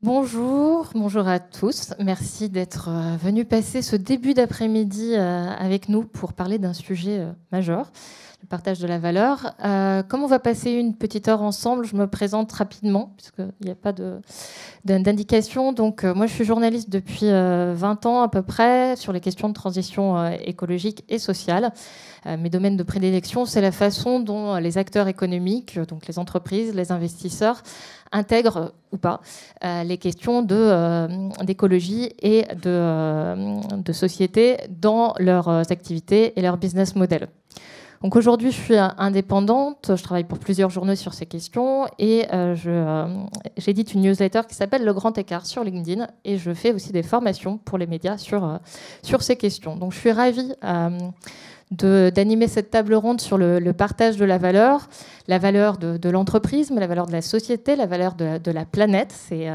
Bonjour à tous. Merci d'être venus passer ce début d'après-midi avec nous pour parler d'un sujet majeur, le partage de la valeur. Comme on va passer une petite heure ensemble, je me présente rapidement, puisqu'il n'y a pas d'indication. Donc, moi, je suis journaliste depuis 20 ans à peu près sur les questions de transition écologique et sociale. Mes domaines de prédilection, c'est la façon dont les acteurs économiques, donc les entreprises, les investisseurs, intègrent ou pas les questions d'écologie et de société dans leurs activités et leur business model. Donc aujourd'hui, je suis indépendante, je travaille pour plusieurs journaux sur ces questions et j'édite une newsletter qui s'appelle Le Grand Écart sur LinkedIn et je fais aussi des formations pour les médias sur ces questions. Donc je suis ravie d'animer cette table ronde sur le partage de la valeur de l'entreprise, mais la valeur de la société, la valeur de la planète. C'est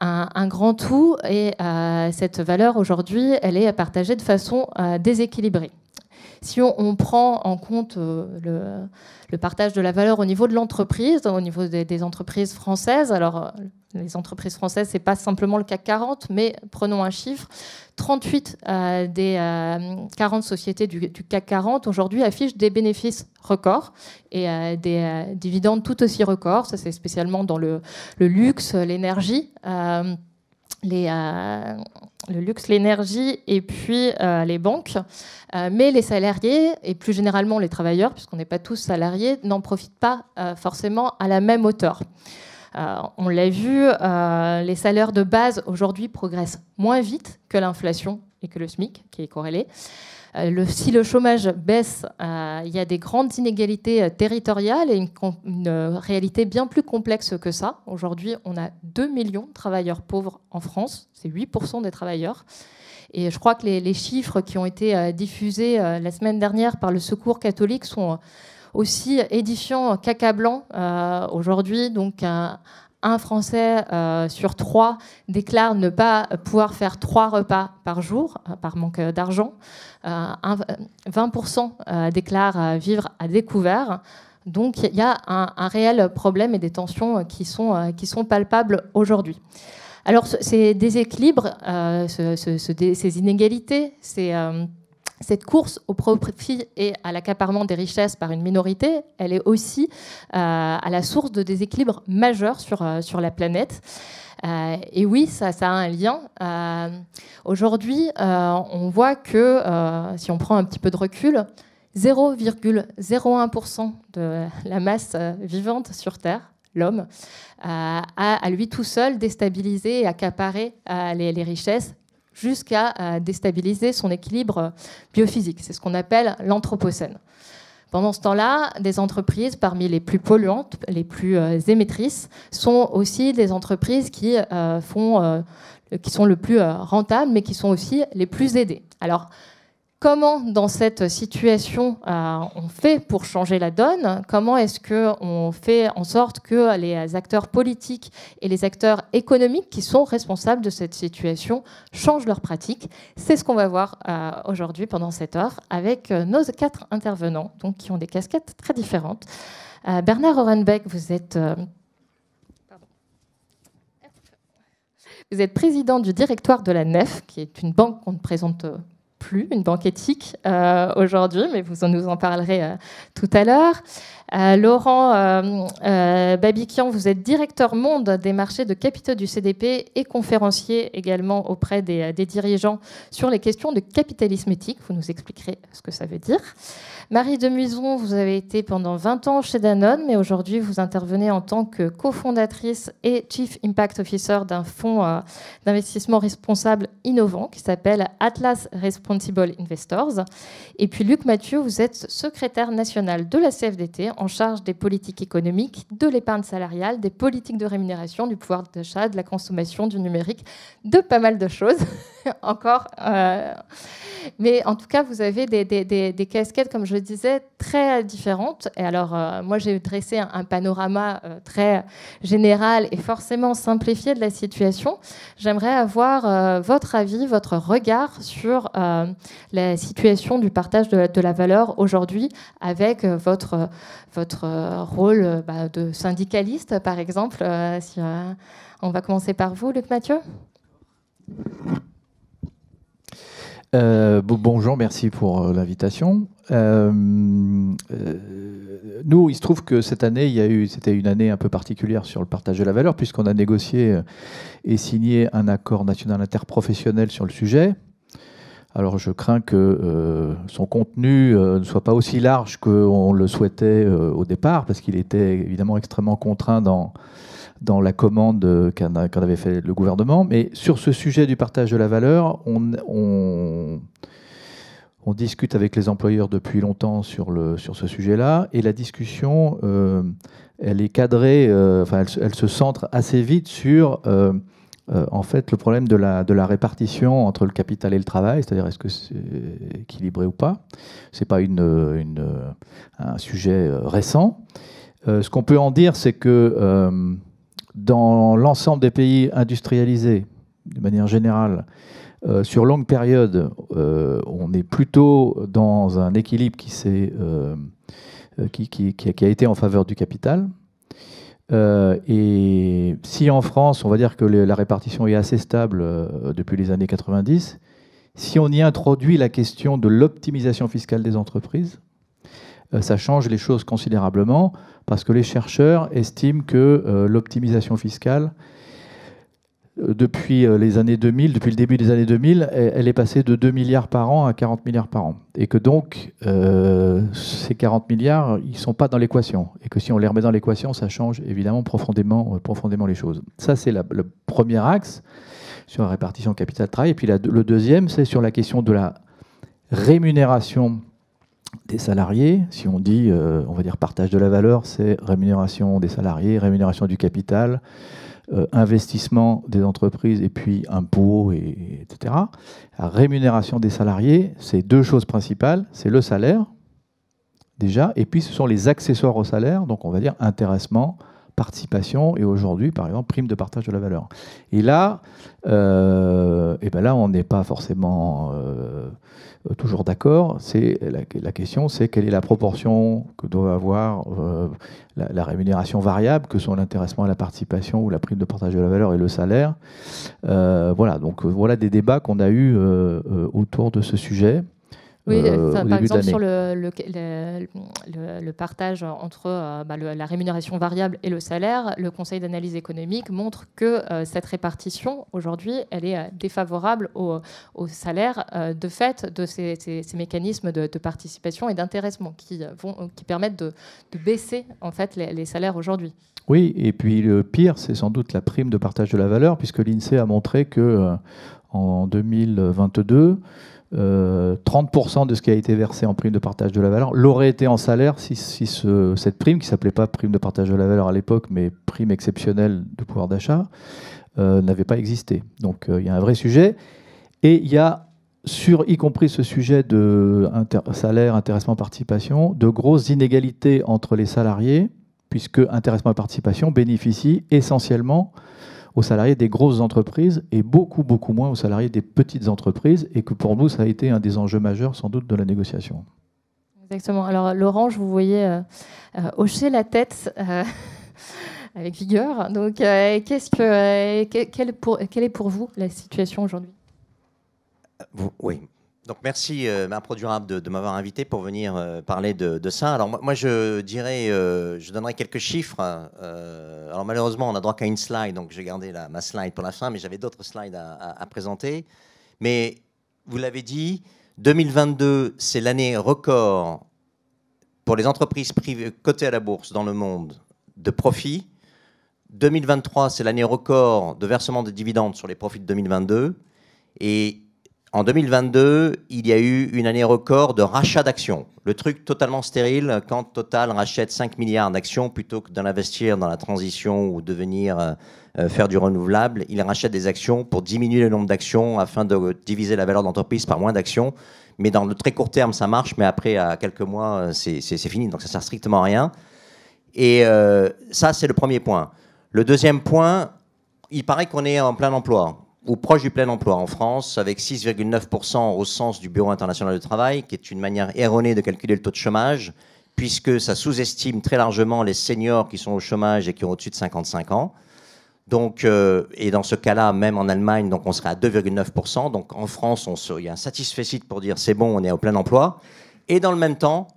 un grand tout et cette valeur aujourd'hui, elle est partagée de façon déséquilibrée. Si on prend en compte le partage de la valeur au niveau de l'entreprise, au niveau des entreprises françaises, alors les entreprises françaises, ce n'est pas simplement le CAC 40, mais prenons un chiffre, 38 des 40 sociétés du CAC 40 aujourd'hui affichent des bénéfices records et des dividendes tout aussi records. Ça, c'est spécialement dans le luxe, l'énergie. Le luxe, l'énergie et puis les banques. Mais les salariés, et plus généralement les travailleurs, puisqu'on n'est pas tous salariés, n'en profitent pas forcément à la même hauteur. On l'a vu, les salaires de base aujourd'hui progressent moins vite que l'inflation et que le SMIC, qui est corrélé. Si le chômage baisse, il y a des grandes inégalités territoriales et une réalité bien plus complexe que ça. Aujourd'hui, on a 2 millions de travailleurs pauvres en France, c'est 8% des travailleurs. Et je crois que les chiffres qui ont été diffusés la semaine dernière par le Secours catholique sont aussi édifiants qu'accablants. Aujourd'hui, donc un Français sur 3 déclare ne pas pouvoir faire 3 repas par jour par manque d'argent. 20% déclarent vivre à découvert. Donc il y a un réel problème et des tensions qui sont palpables aujourd'hui. Alors ces déséquilibres, ces inégalités, cette course au profit et à l'accaparement des richesses par une minorité, elle est aussi à la source de déséquilibres majeurs sur la planète. Et oui, ça a un lien. Aujourd'hui, on voit que, si on prend un petit peu de recul, 0,01% de la masse vivante sur Terre, l'homme, a à lui tout seul déstabilisé et accaparé les richesses jusqu'à déstabiliser son équilibre biophysique. C'est ce qu'on appelle l'anthropocène. Pendant ce temps-là, des entreprises parmi les plus polluantes, les plus émettrices, sont aussi des entreprises qui sont le plus rentables, mais qui sont aussi les plus aidées. Alors, comment, dans cette situation, on fait pour changer la donne? Comment est-ce qu'on fait en sorte que les acteurs politiques et les acteurs économiques qui sont responsables de cette situation changent leurs pratiques? C'est ce qu'on va voir aujourd'hui pendant cette heure avec nos 4 intervenants, donc, qui ont des casquettes très différentes. Bernard Orenbeck, vous êtes président du directoire de la Nef, qui est une banque qu'on ne présente plus, une banque éthique aujourd'hui, mais vous nous en parlerez tout à l'heure. Laurent Babiquian, vous êtes directeur monde des marchés de capitaux du CDP et conférencier également auprès des dirigeants sur les questions de capitalisme éthique. Vous nous expliquerez ce que ça veut dire. Marie Demuison, vous avez été pendant 20 ans chez Danone, mais aujourd'hui vous intervenez en tant que cofondatrice et Chief Impact Officer d'un fonds d'investissement responsable innovant qui s'appelle Atlas Responsible Investors. Et puis Luc Mathieu, vous êtes secrétaire national de la CFDT en charge des politiques économiques, de l'épargne salariale, des politiques de rémunération, du pouvoir d'achat, de la consommation, du numérique, de pas mal de choses. encore. Mais en tout cas, vous avez des casquettes, comme je le disais, très différentes. Et alors, moi, j'ai dressé un panorama très général et forcément simplifié de la situation. J'aimerais avoir votre avis, votre regard sur la situation du partage de la valeur aujourd'hui avec votre rôle de syndicaliste, par exemple. On va commencer par vous, Luc Mathieu. Bonjour, merci pour l'invitation. Nous, il se trouve que cette année, c'était une année un peu particulière sur le partage de la valeur, puisqu'on a négocié et signé un accord national interprofessionnel sur le sujet. Alors, je crains que son contenu ne soit pas aussi large qu'on le souhaitait au départ, parce qu'il était évidemment extrêmement contraint dans la commande qu'en avait fait le gouvernement. Mais sur ce sujet du partage de la valeur, on discute avec les employeurs depuis longtemps sur ce sujet-là. Et la discussion, elle est cadrée, elle se centre assez vite sur en fait, le problème de la répartition entre le capital et le travail, c'est-à-dire est-ce que c'est équilibré ou pas. Ce n'est pas un sujet récent. Ce qu'on peut en dire, c'est que dans l'ensemble des pays industrialisés, de manière générale, sur longue période, on est plutôt dans un équilibre qui a été en faveur du capital. Et si en France, on va dire que la répartition est assez stable depuis les années 90, si on y introduit la question de l'optimisation fiscale des entreprises, ça change les choses considérablement parce que les chercheurs estiment que l'optimisation fiscale, depuis les années 2000, depuis le début des années 2000, elle est passée de 2 milliards par an à 40 milliards par an. Et que donc, ces 40 milliards, ils ne sont pas dans l'équation. Et que si on les remet dans l'équation, ça change évidemment profondément les choses. Ça, c'est le premier axe sur la répartition capital-travail. Et puis le deuxième, c'est sur la question de la rémunération des salariés. Si on dit, on va dire partage de la valeur, c'est rémunération des salariés, rémunération du capital, investissement des entreprises et puis impôts, etc. La rémunération des salariés, c'est deux choses principales. C'est le salaire, déjà, et puis ce sont les accessoires au salaire, donc on va dire intéressement, participation, et aujourd'hui, par exemple, prime de partage de la valeur. Et là, là on n'est pas forcément toujours d'accord. La question, c'est quelle est la proportion que doit avoir la rémunération variable, que sont l'intéressement à la participation ou la prime de partage de la valeur et le salaire. Voilà, donc voilà des débats qu'on a eus autour de ce sujet. Oui, par exemple, sur le partage entre la rémunération variable et le salaire, le Conseil d'analyse économique montre que cette répartition, aujourd'hui, elle est défavorable au salaire de fait de ces mécanismes de participation et d'intéressement qui permettent de baisser en fait, les salaires aujourd'hui. Oui, et puis le pire, c'est sans doute la prime de partage de la valeur, puisque l'INSEE a montré que en 2022, 30% de ce qui a été versé en prime de partage de la valeur l'aurait été en salaire si cette prime, qui ne s'appelait pas prime de partage de la valeur à l'époque, mais prime exceptionnelle de pouvoir d'achat, n'avait pas existé. Donc il y a un vrai sujet. Et il y a, y compris ce sujet de salaire, intéressement, participation, de grosses inégalités entre les salariés, puisque intéressement et participation bénéficient essentiellement aux salariés des grosses entreprises et beaucoup, beaucoup moins aux salariés des petites entreprises, et que pour nous, ça a été un des enjeux majeurs, sans doute, de la négociation. Exactement. Alors, Laurent, je vous voyais hocher la tête avec vigueur. Donc, quelle est pour vous la situation aujourd'hui ? Oui. Donc merci Improdurable de m'avoir invité pour venir parler de ça. Alors moi je dirais, je donnerai quelques chiffres. Alors malheureusement on n'a droit qu'à une slide, donc j'ai gardé ma slide pour la fin, mais j'avais d'autres slides à présenter. Mais vous l'avez dit, 2022 c'est l'année record pour les entreprises privées cotées à la bourse dans le monde de profit. 2023 c'est l'année record de versement de dividendes sur les profits de 2022. Et en 2022, il y a eu une année record de rachat d'actions. Le truc totalement stérile quand Total rachète 5 milliards d'actions plutôt que d'investir dans la transition ou de venir faire du renouvelable. Il rachète des actions pour diminuer le nombre d'actions afin de diviser la valeur d'entreprise par moins d'actions. Mais dans le très court terme, ça marche, mais après, à quelques mois, c'est fini. Donc ça ne sert strictement à rien. Et ça, c'est le premier point. Le deuxième point, il paraît qu'on est en plein emploi, ou proche du plein emploi en France, avec 6,9% au sens du Bureau international du travail, qui est une manière erronée de calculer le taux de chômage, puisque ça sous-estime très largement les seniors qui sont au chômage et qui ont au-dessus de 55 ans. Donc, et dans ce cas-là, même en Allemagne, donc on serait à 2,9%. Donc en France, il y a un satisfecit pour dire c'est bon, on est au plein emploi. Et dans le même temps,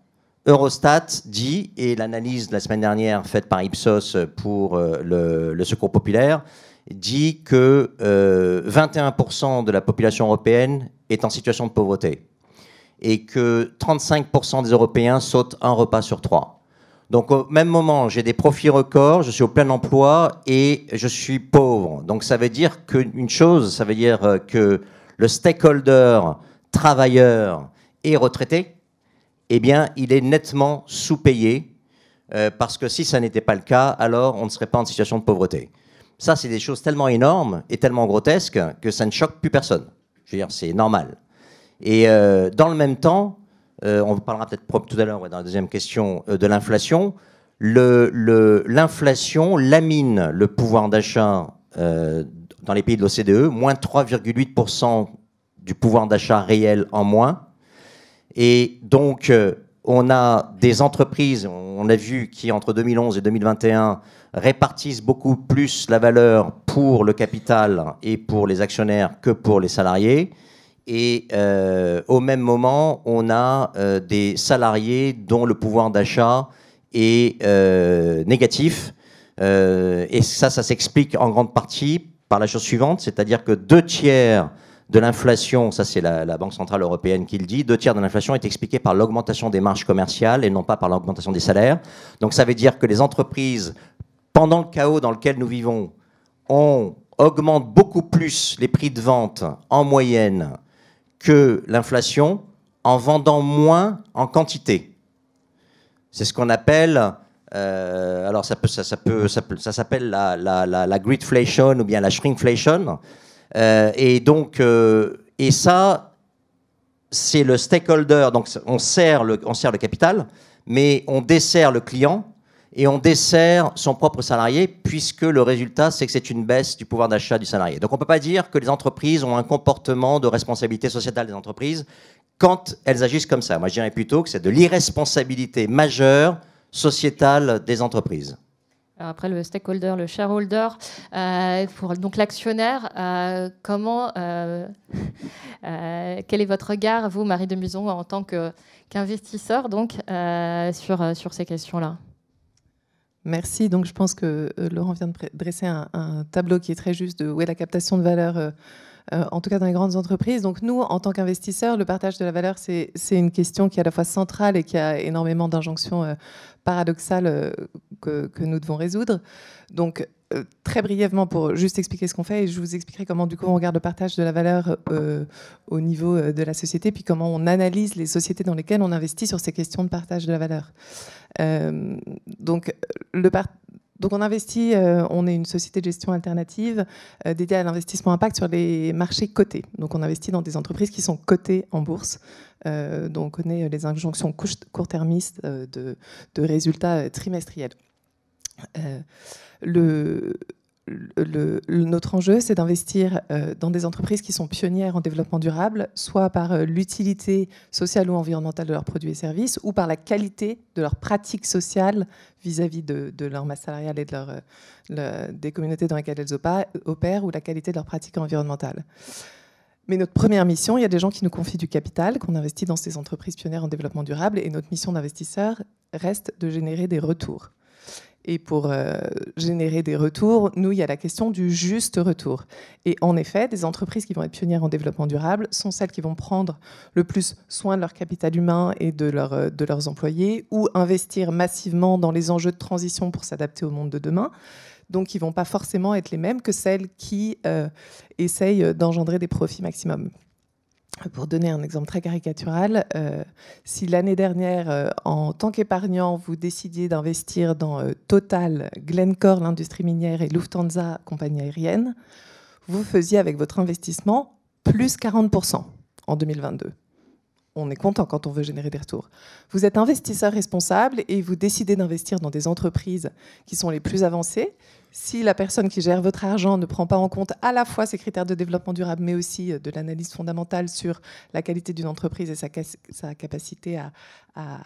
Eurostat dit, et l'analyse de la semaine dernière faite par Ipsos pour le Secours populaire, dit que 21% de la population européenne est en situation de pauvreté et que 35% des Européens sautent un repas sur 3. Donc au même moment, j'ai des profits records, je suis au plein emploi et je suis pauvre. Donc ça veut dire qu'une chose, ça veut dire que le stakeholder travailleur et retraité, eh bien, il est nettement sous-payé parce que si ça n'était pas le cas, alors on ne serait pas en situation de pauvreté. Ça, c'est des choses tellement énormes et tellement grotesques que ça ne choque plus personne. Je veux dire, c'est normal. Et dans le même temps, on parlera peut-être tout à l'heure dans la deuxième question de l'inflation. L'inflation lamine le pouvoir d'achat dans les pays de l'OCDE, moins 3,8% du pouvoir d'achat réel en moins. Et donc, on a des entreprises, on a vu, qui entre 2011 et 2021 répartissent beaucoup plus la valeur pour le capital et pour les actionnaires que pour les salariés. Et au même moment, on a des salariés dont le pouvoir d'achat est négatif. Et ça s'explique en grande partie par la chose suivante, c'est-à-dire que 2/3 de l'inflation, ça c'est la Banque Centrale Européenne qui le dit, 2/3 de l'inflation est expliquée par l'augmentation des marges commerciales et non pas par l'augmentation des salaires. Donc ça veut dire que les entreprises, pendant le chaos dans lequel nous vivons, augmentent beaucoup plus les prix de vente en moyenne que l'inflation en vendant moins en quantité. C'est ce qu'on appelle, alors ça s'appelle la greedflation ou bien la shrinkflation. Et donc, et ça, c'est le stakeholder. Donc, on sert le capital, mais on dessert le client et on dessert son propre salarié, puisque le résultat, c'est que c'est une baisse du pouvoir d'achat du salarié. Donc, on ne peut pas dire que les entreprises ont un comportement de responsabilité sociétale des entreprises quand elles agissent comme ça. Moi, je dirais plutôt que c'est de l'irresponsabilité majeure sociétale des entreprises. Alors après, le stakeholder, le shareholder, pour donc l'actionnaire, quel est votre regard, vous, Marie de Muson, en tant qu'investisseur, donc, sur ces questions-là? Merci. Donc, je pense que Laurent vient de dresser un tableau qui est très juste de où est la captation de valeur, en tout cas dans les grandes entreprises. Donc, nous, en tant qu'investisseurs, le partage de la valeur, c'est une question qui est à la fois centrale et qui a énormément d'injonctions paradoxales que nous devons résoudre. Donc, très brièvement, pour juste expliquer ce qu'on fait, et je vous expliquerai comment, du coup, on regarde le partage de la valeur au niveau de la société, puis comment on analyse les sociétés dans lesquelles on investit sur ces questions de partage de la valeur. Donc, on investit, on est une société de gestion alternative dédiée à l'investissement impact sur les marchés cotés. Donc on investit dans des entreprises qui sont cotées en bourse. Donc on connaît les injonctions court-termistes de résultats trimestriels. Notre enjeu, c'est d'investir dans des entreprises qui sont pionnières en développement durable, soit par l'utilité sociale ou environnementale de leurs produits et services, ou par la qualité de leurs pratiques sociales vis-à-vis de leur masse salariale et des communautés dans lesquelles elles opèrent, ou la qualité de leurs pratiques environnementales. Mais notre première mission, il y a des gens qui nous confient du capital, qu'on investit dans ces entreprises pionnières en développement durable, et notre mission d'investisseur reste de générer des retours. Et pour générer des retours, nous, il y a la question du juste retour. Et en effet, des entreprises qui vont être pionnières en développement durable sont celles qui vont prendre le plus soin de leur capital humain et de leurs employés, ou investir massivement dans les enjeux de transition pour s'adapter au monde de demain. Donc, ils ne vont pas forcément être les mêmes que celles qui essayent d'engendrer des profits maximum. Pour donner un exemple très caricatural, si l'année dernière, en tant qu'épargnant, vous décidiez d'investir dans Total, Glencore, l'industrie minière, et Lufthansa, compagnie aérienne, vous faisiez avec votre investissement plus 40% en 2022. On est content quand on veut générer des retours. Vous êtes investisseur responsable et vous décidez d'investir dans des entreprises qui sont les plus avancées. Si la personne qui gère votre argent ne prend pas en compte à la fois ces critères de développement durable, mais aussi de l'analyse fondamentale sur la qualité d'une entreprise et sa capacité à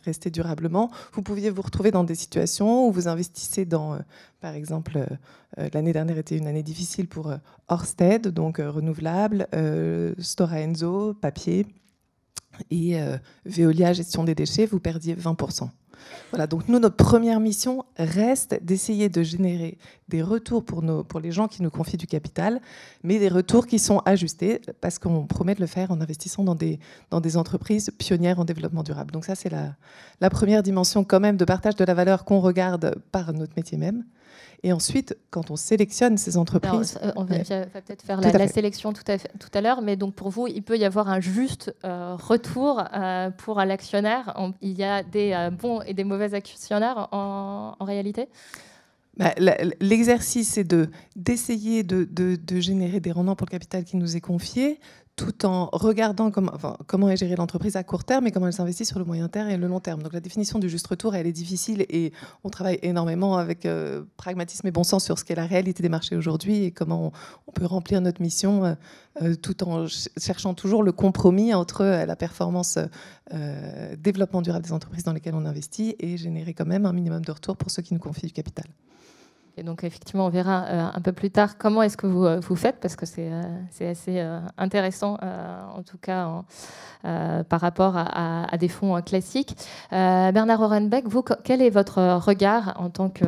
rester durablement, vous pouviez vous retrouver dans des situations où vous investissez dans, par exemple, l'année dernière était une année difficile pour Ørsted, donc renouvelable, Stora Enso, papier, et Veolia, gestion des déchets, vous perdiez 20%. Voilà, donc nous, notre première mission reste d'essayer de générer des retours pour les gens qui nous confient du capital, mais des retours qui sont ajustés, parce qu'on promet de le faire en investissant dans des entreprises pionnières en développement durable. Donc ça, c'est la première dimension quand même de partage de la valeur qu'on regarde par notre métier même. Et ensuite, quand on sélectionne ces entreprises... Alors, on va peut-être faire la sélection tout à l'heure, mais donc pour vous, il peut y avoir un juste retour pour l'actionnaire. Il y a des bons et des mauvais actionnaires en réalité ? L'exercice, c'est d'essayer de générer des rendements pour le capital qui nous est confié, tout en regardant comment est gérée l'entreprise à court terme et comment elle s'investit sur le moyen terme et le long terme. Donc la définition du juste retour, elle est difficile et on travaille énormément avec pragmatisme et bon sens sur ce qu'est la réalité des marchés aujourd'hui et comment on peut remplir notre mission tout en cherchant toujours le compromis entre la performance développement durable des entreprises dans lesquelles on investit et générer quand même un minimum de retour pour ceux qui nous confient du capital. Et donc effectivement, on verra un peu plus tard comment est-ce que vous faites, parce que c'est assez intéressant, en tout cas par rapport à des fonds classiques. Bernard Orenbeck, vous, quel est votre regard en tant que...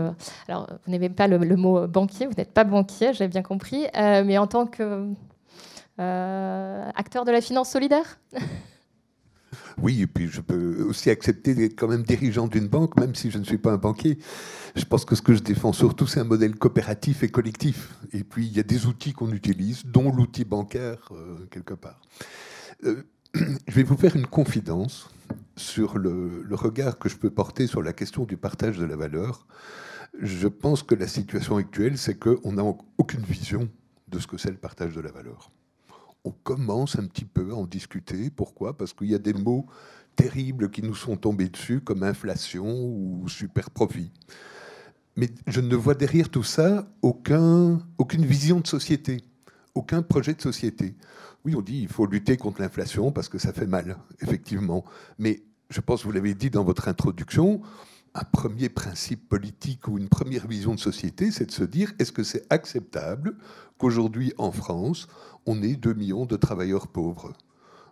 Alors, vous n'aimez pas le mot banquier, vous n'êtes pas banquier, j'ai bien compris, mais en tant que acteur de la finance solidaire ? Oui, et puis je peux aussi accepter d'être quand même dirigeant d'une banque, même si je ne suis pas un banquier. Je pense que ce que je défends surtout, c'est un modèle coopératif et collectif. Et puis, il y a des outils qu'on utilise, dont l'outil bancaire, quelque part. Je vais vous faire une confidence sur le regard que je peux porter sur la question du partage de la valeur. Je pense que la situation actuelle, c'est qu'on n'a aucune vision de ce que c'est le partage de la valeur. On commence un petit peu à en discuter. Pourquoi ? Parce qu'il y a des mots terribles qui nous sont tombés dessus, comme inflation ou super profit. Mais je ne vois derrière tout ça aucune vision de société, aucun projet de société. Oui, on dit qu'il faut lutter contre l'inflation parce que ça fait mal, effectivement. Mais je pense que vous l'avez dit dans votre introduction, un premier principe politique ou une première vision de société, c'est de se dire, est-ce que c'est acceptable qu'aujourd'hui, en France, on ait 2 millions de travailleurs pauvres ?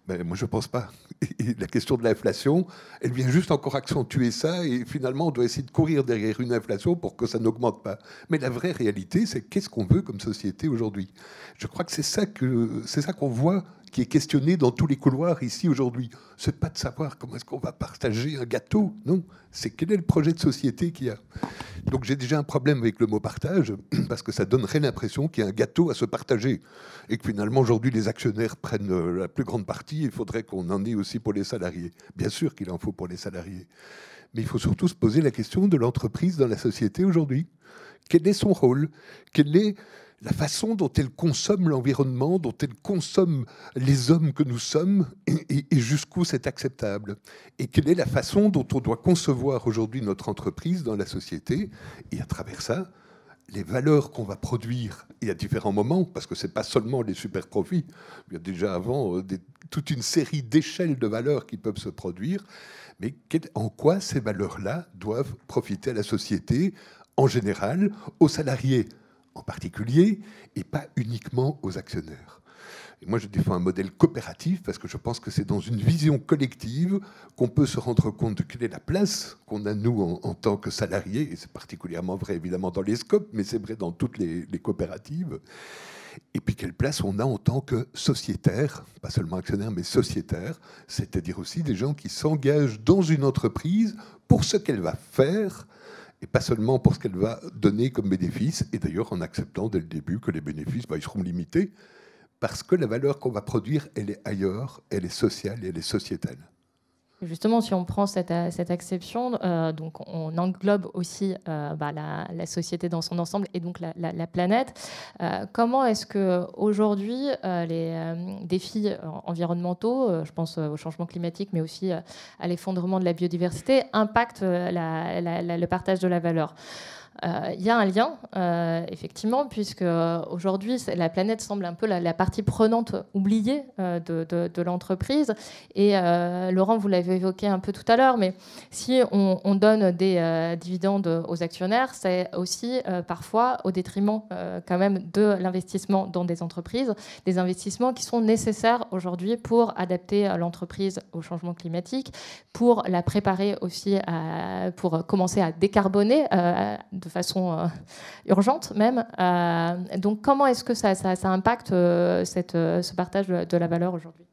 Ben, moi, je ne pense pas. Et la question de l'inflation, elle vient juste encore accentuer ça. Et finalement, on doit essayer de courir derrière une inflation pour que ça n'augmente pas. Mais la vraie réalité, c'est qu'est-ce qu'on veut comme société aujourd'hui ? Je crois que c'est ça qu'on voit qui est questionné dans tous les couloirs ici aujourd'hui. Ce n'est pas de savoir comment est-ce qu'on va partager un gâteau. Non, c'est quel est le projet de société qu'il y a. Donc j'ai déjà un problème avec le mot partage, parce que ça donnerait l'impression qu'il y a un gâteau à se partager. Et que finalement, aujourd'hui, les actionnaires prennent la plus grande partie. Il faudrait qu'on en ait aussi pour les salariés. Bien sûr qu'il en faut pour les salariés. Mais il faut surtout se poser la question de l'entreprise dans la société aujourd'hui. Quel est son rôle ? Quelle est la façon dont elle consomme l'environnement, dont elle consomme les hommes que nous sommes, et jusqu'où c'est acceptable. Et quelle est la façon dont on doit concevoir aujourd'hui notre entreprise dans la société, et à travers ça, les valeurs qu'on va produire, et à différents moments, parce que ce n'est pas seulement les super profits, il y a déjà avant toute une série d'échelles de valeurs qui peuvent se produire, mais en quoi ces valeurs-là doivent profiter à la société, en général, aux salariés, en particulier, et pas uniquement aux actionnaires. Et moi, je défends un modèle coopératif parce que je pense que c'est dans une vision collective qu'on peut se rendre compte de quelle est la place qu'on a, nous, en tant que salariés, et c'est particulièrement vrai, évidemment, dans les scopes, mais c'est vrai dans toutes les coopératives, et puis quelle place on a en tant que sociétaire, pas seulement actionnaire, mais sociétaire, c'est-à-dire aussi des gens qui s'engagent dans une entreprise pour ce qu'elle va faire, et pas seulement pour ce qu'elle va donner comme bénéfice, et d'ailleurs en acceptant dès le début que les bénéfices, ils seront limités, parce que la valeur qu'on va produire, elle est ailleurs, elle est sociale et elle est sociétale. Justement, si on prend cette acception, donc on englobe aussi la société dans son ensemble et donc la planète. Comment est-ce qu'aujourd'hui, les défis environnementaux, je pense au changement climatique, mais aussi à l'effondrement de la biodiversité, impactent le partage de la valeur ? Il y a un lien, effectivement, puisque aujourd'hui, la planète semble un peu la partie prenante oubliée de l'entreprise. Et Laurent, vous l'avez évoqué un peu tout à l'heure, mais si on donne des dividendes aux actionnaires, c'est aussi parfois au détriment quand même de l'investissement dans des entreprises, des investissements qui sont nécessaires aujourd'hui pour adapter l'entreprise au changement climatique, pour la préparer aussi pour commencer à décarboner de façon urgente même. Donc comment est-ce que ça impacte ce partage de la valeur aujourd'hui ?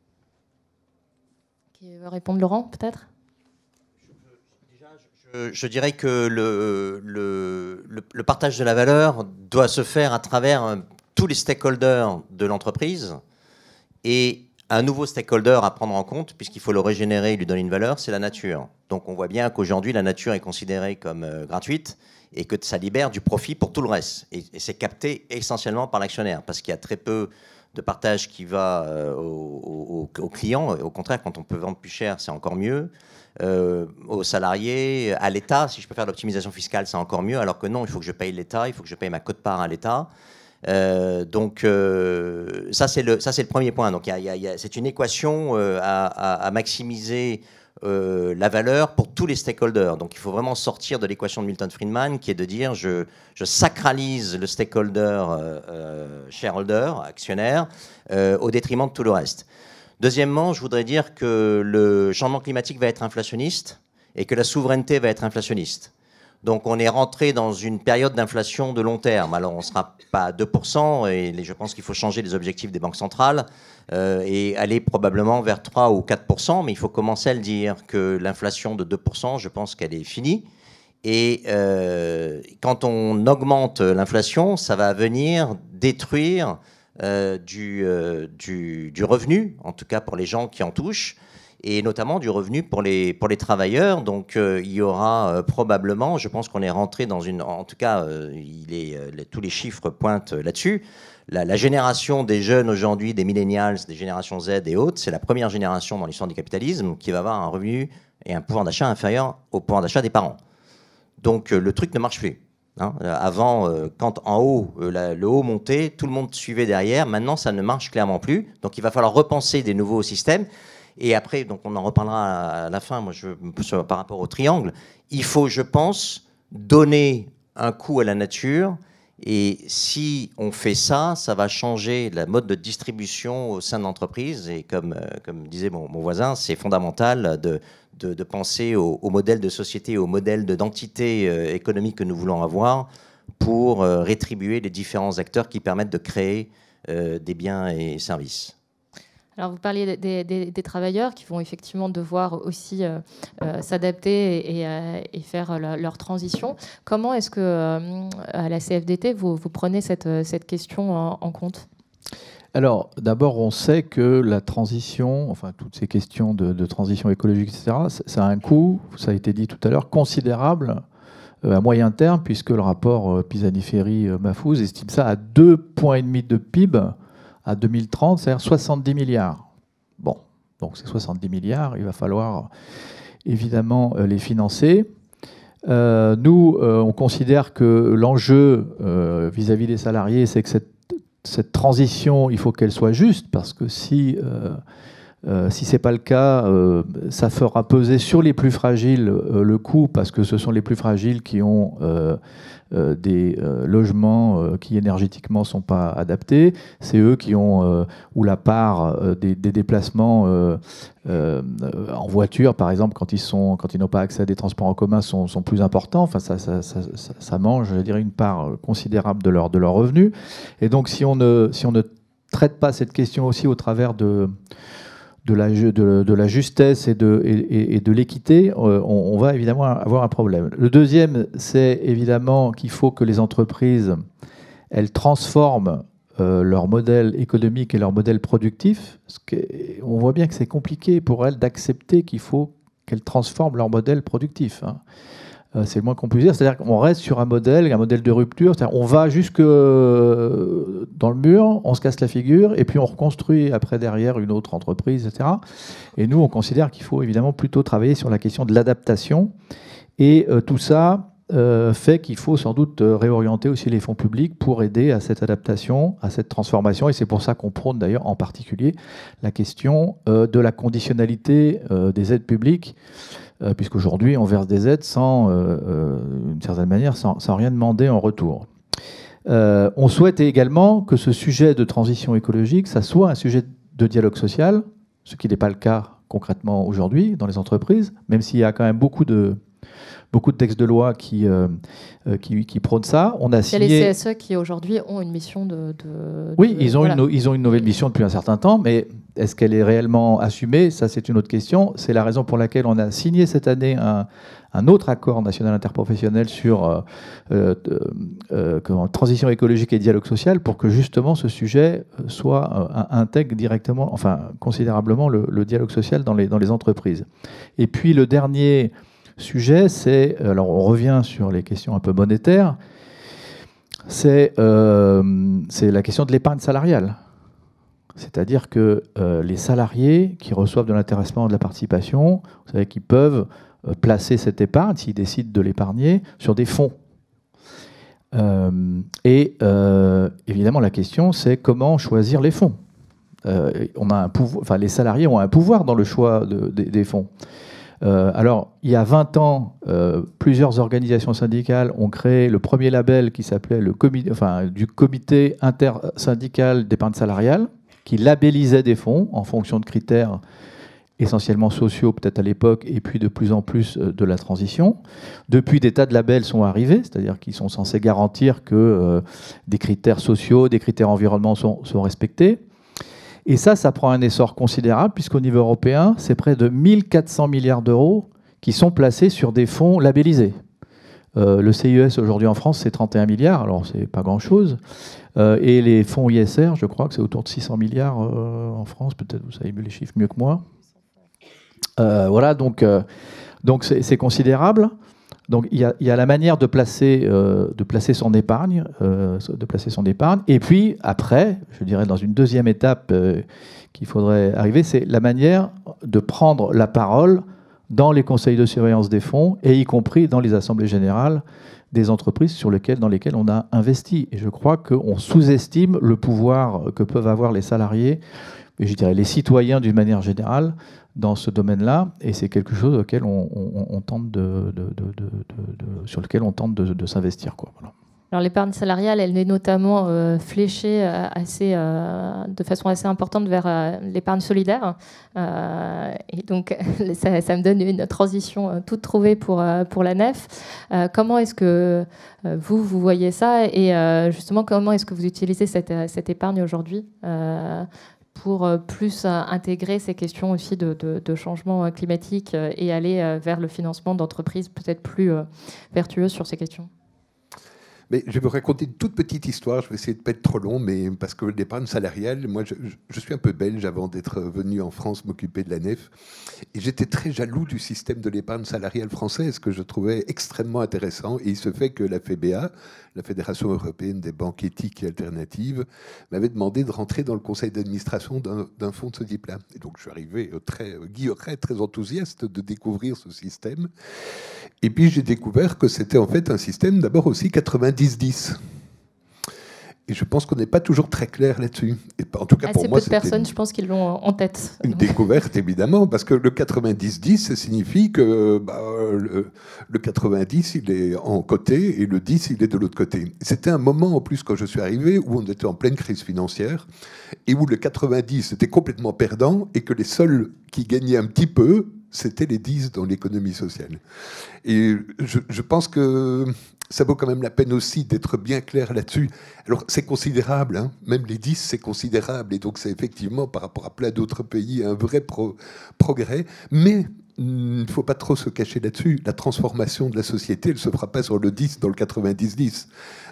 Qui veut répondre, Laurent, peut-être ? Je dirais que le partage de la valeur doit se faire à travers tous les stakeholders de l'entreprise, et un nouveau stakeholder à prendre en compte, puisqu'il faut le régénérer et lui donner une valeur, c'est la nature. Donc on voit bien qu'aujourd'hui, la nature est considérée comme gratuite et que ça libère du profit pour tout le reste. Et c'est capté essentiellement par l'actionnaire, parce qu'il y a très peu de partage qui va aux clients. Au contraire, quand on peut vendre plus cher, c'est encore mieux. Aux salariés, à l'État, si je peux faire de l'optimisation fiscale, c'est encore mieux, alors que non, il faut que je paye l'État, il faut que je paye ma quote-part à l'État. Donc ça c'est le premier point. Donc c'est une équation à maximiser la valeur pour tous les stakeholders. Donc il faut vraiment sortir de l'équation de Milton Friedman, qui est de dire je sacralise le stakeholder shareholder, actionnaire, au détriment de tout le reste. Deuxièmement, je voudrais dire que le changement climatique va être inflationniste et que la souveraineté va être inflationniste. Donc on est rentré dans une période d'inflation de long terme. Alors on ne sera pas à 2%, et je pense qu'il faut changer les objectifs des banques centrales et aller probablement vers 3 ou 4%, mais il faut commencer à le dire que l'inflation de 2%, je pense qu'elle est finie. Et quand on augmente l'inflation, ça va venir détruire du revenu, en tout cas pour les gens qui en touchent, et notamment du revenu pour les travailleurs. Donc il y aura probablement, je pense qu'on est rentré dans une... En tout cas, tous les chiffres pointent là-dessus. La génération des jeunes aujourd'hui, des millennials, des générations Z et autres, c'est la première génération dans l'histoire du capitalisme qui va avoir un revenu et un pouvoir d'achat inférieur au pouvoir d'achat des parents. Donc le truc ne marche plus. Hein. Avant, quand en haut, le haut montait, tout le monde suivait derrière. Maintenant, ça ne marche clairement plus. Donc il va falloir repenser des nouveaux systèmes. Et après, donc on en reparlera à la fin, par rapport au triangle, il faut, je pense, donner un coup à la nature. Et si on fait ça, ça va changer la mode de distribution au sein de l'entreprise. Et comme disait mon voisin, c'est fondamental de penser au modèle de société, au modèle d'entité économique que nous voulons avoir pour rétribuer les différents acteurs qui permettent de créer des biens et services. Alors vous parliez des travailleurs qui vont effectivement devoir aussi s'adapter et faire leur transition. Comment est-ce que à la CFDT vous prenez cette question en compte ? Alors d'abord, on sait que la transition, enfin toutes ces questions de transition écologique, etc., ça a un coût, ça a été dit tout à l'heure, considérable à moyen terme, puisque le rapport Pisani-Ferry-Mahfouz estime ça à 2,5 points de PIB à 2030, c'est-à-dire 70 milliards. Bon, donc ces 70 milliards, il va falloir évidemment les financer. Nous, on considère que l'enjeu vis-à-vis des salariés, c'est que cette transition, il faut qu'elle soit juste, parce que si ce n'est pas le cas, ça fera peser sur les plus fragiles le coût, parce que ce sont les plus fragiles qui ont des logements qui énergétiquement ne sont pas adaptés. C'est eux qui ont, où la part des déplacements en voiture, par exemple, quand ils n'ont pas accès à des transports en commun, sont plus importants. Enfin, ça mange, je dirais, une part considérable de leur revenu. Et donc, si on ne traite pas cette question aussi au travers de la justesse et de l'équité, on va évidemment avoir un problème. Le deuxième, c'est évidemment qu'il faut que les entreprises, elles transforment leur modèle économique et leur modèle productif, on voit bien que c'est compliqué pour elles d'accepter qu'il faut qu'elles transforment leur modèle productif. C'est le moins qu'on puisse dire. C'est-à-dire qu'on reste sur un modèle de rupture. C'est-à-dire on va jusque dans le mur, on se casse la figure, et puis on reconstruit après derrière une autre entreprise, etc. Et nous, on considère qu'il faut évidemment plutôt travailler sur la question de l'adaptation. Et tout ça fait qu'il faut sans doute réorienter aussi les fonds publics pour aider à cette adaptation, à cette transformation. Et c'est pour ça qu'on prône d'ailleurs en particulier la question de la conditionnalité des aides publiques, puisqu'aujourd'hui on verse des aides sans, d'une certaine manière, sans rien demander en retour. On souhaite également que ce sujet de transition écologique, ça soit un sujet de dialogue social, ce qui n'est pas le cas concrètement aujourd'hui dans les entreprises, même s'il y a quand même beaucoup de textes de loi qui prônent ça. Il y a les CSE qui aujourd'hui ont une mission Oui, ils ont une nouvelle mission depuis un certain temps, mais est-ce qu'elle est réellement assumée? Ça, c'est une autre question. C'est la raison pour laquelle on a signé cette année un autre accord national interprofessionnel sur transition écologique et dialogue social, pour que justement ce sujet intègre directement, enfin considérablement le dialogue social dans les entreprises. Et puis le dernier sujet, alors on revient sur les questions un peu monétaires, c'est la question de l'épargne salariale. C'est-à-dire que les salariés qui reçoivent de l'intéressement, de la participation, vous savez qu'ils peuvent placer cette épargne, s'ils décident de l'épargner, sur des fonds. Évidemment, la question, c'est comment choisir les fonds. Les salariés ont un pouvoir dans le choix des fonds. Alors, il y a 20 ans, plusieurs organisations syndicales ont créé le premier label qui s'appelait du comité intersyndical d'épargne salariale, qui labellisait des fonds en fonction de critères essentiellement sociaux, peut-être à l'époque, et puis de plus en plus de la transition. Depuis, des tas de labels sont arrivés, c'est-à-dire qu'ils sont censés garantir que des critères sociaux, des critères environnementaux sont respectés. Et ça prend un essor considérable, puisqu'au niveau européen, c'est près de 1400 milliards d'euros qui sont placés sur des fonds labellisés. Le CIES aujourd'hui en France, c'est 31 milliards, alors c'est pas grand-chose. Et les fonds ISR, je crois que c'est autour de 600 milliards en France, peut-être vous savez les chiffres mieux que moi. Voilà, donc c'est considérable. Donc il y a la manière de placer son épargne, Et puis après, je dirais dans une deuxième étape qu'il faudrait arriver, c'est la manière de prendre la parole dans les conseils de surveillance des fonds, et y compris dans les assemblées générales des entreprises dans lesquelles on a investi. Et je crois qu'on sous-estime le pouvoir que peuvent avoir les salariés, et je dirais les citoyens d'une manière générale, dans ce domaine-là, et c'est quelque chose auquel on tente sur lequel on tente de s'investir, quoi. Voilà. Alors l'épargne salariale, elle est notamment fléchée de façon assez importante vers l'épargne solidaire. Et donc ça me donne une transition toute trouvée pour la nef. Comment est-ce que vous voyez ça, et justement comment est-ce que vous utilisez cette épargne aujourd'hui pour plus intégrer ces questions aussi de changement climatique et aller vers le financement d'entreprises peut-être plus vertueuses sur ces questions? Mais je vais vous raconter une toute petite histoire, je vais essayer de ne pas être trop long, mais parce que l'épargne salariale, moi je suis un peu belge avant d'être venu en France m'occuper de la nef, et j'étais très jaloux du système de l'épargne salariale française que je trouvais extrêmement intéressant, et il se fait que la FEBA, la Fédération européenne des banques éthiques et alternatives, m'avait demandé de rentrer dans le conseil d'administration d'un fonds de ce type-là. Et donc je suis arrivé très guilleret, très enthousiaste de découvrir ce système. Et puis j'ai découvert que c'était en fait un système d'abord aussi 90-10. Et je pense qu'on n'est pas toujours très clair là-dessus. Et en tout cas, pour moi, assez peu de personnes, je pense, qui l'ont en tête. Une découverte, évidemment, parce que le 90-10, ça signifie que le 90, il est en côté et le 10, il est de l'autre côté. C'était un moment, en plus, quand je suis arrivé, où on était en pleine crise financière et où le 90 était complètement perdant et que les seuls qui gagnaient un petit peu, c'était les 10 dans l'économie sociale. Et je pense que ça vaut quand même la peine aussi d'être bien clair là-dessus. Alors, c'est considérable, hein, même les 10, c'est considérable, et donc c'est effectivement, par rapport à plein d'autres pays, un vrai progrès, mais il ne faut pas trop se cacher là-dessus. La transformation de la société, elle ne se fera pas sur le 10, dans le 90-10.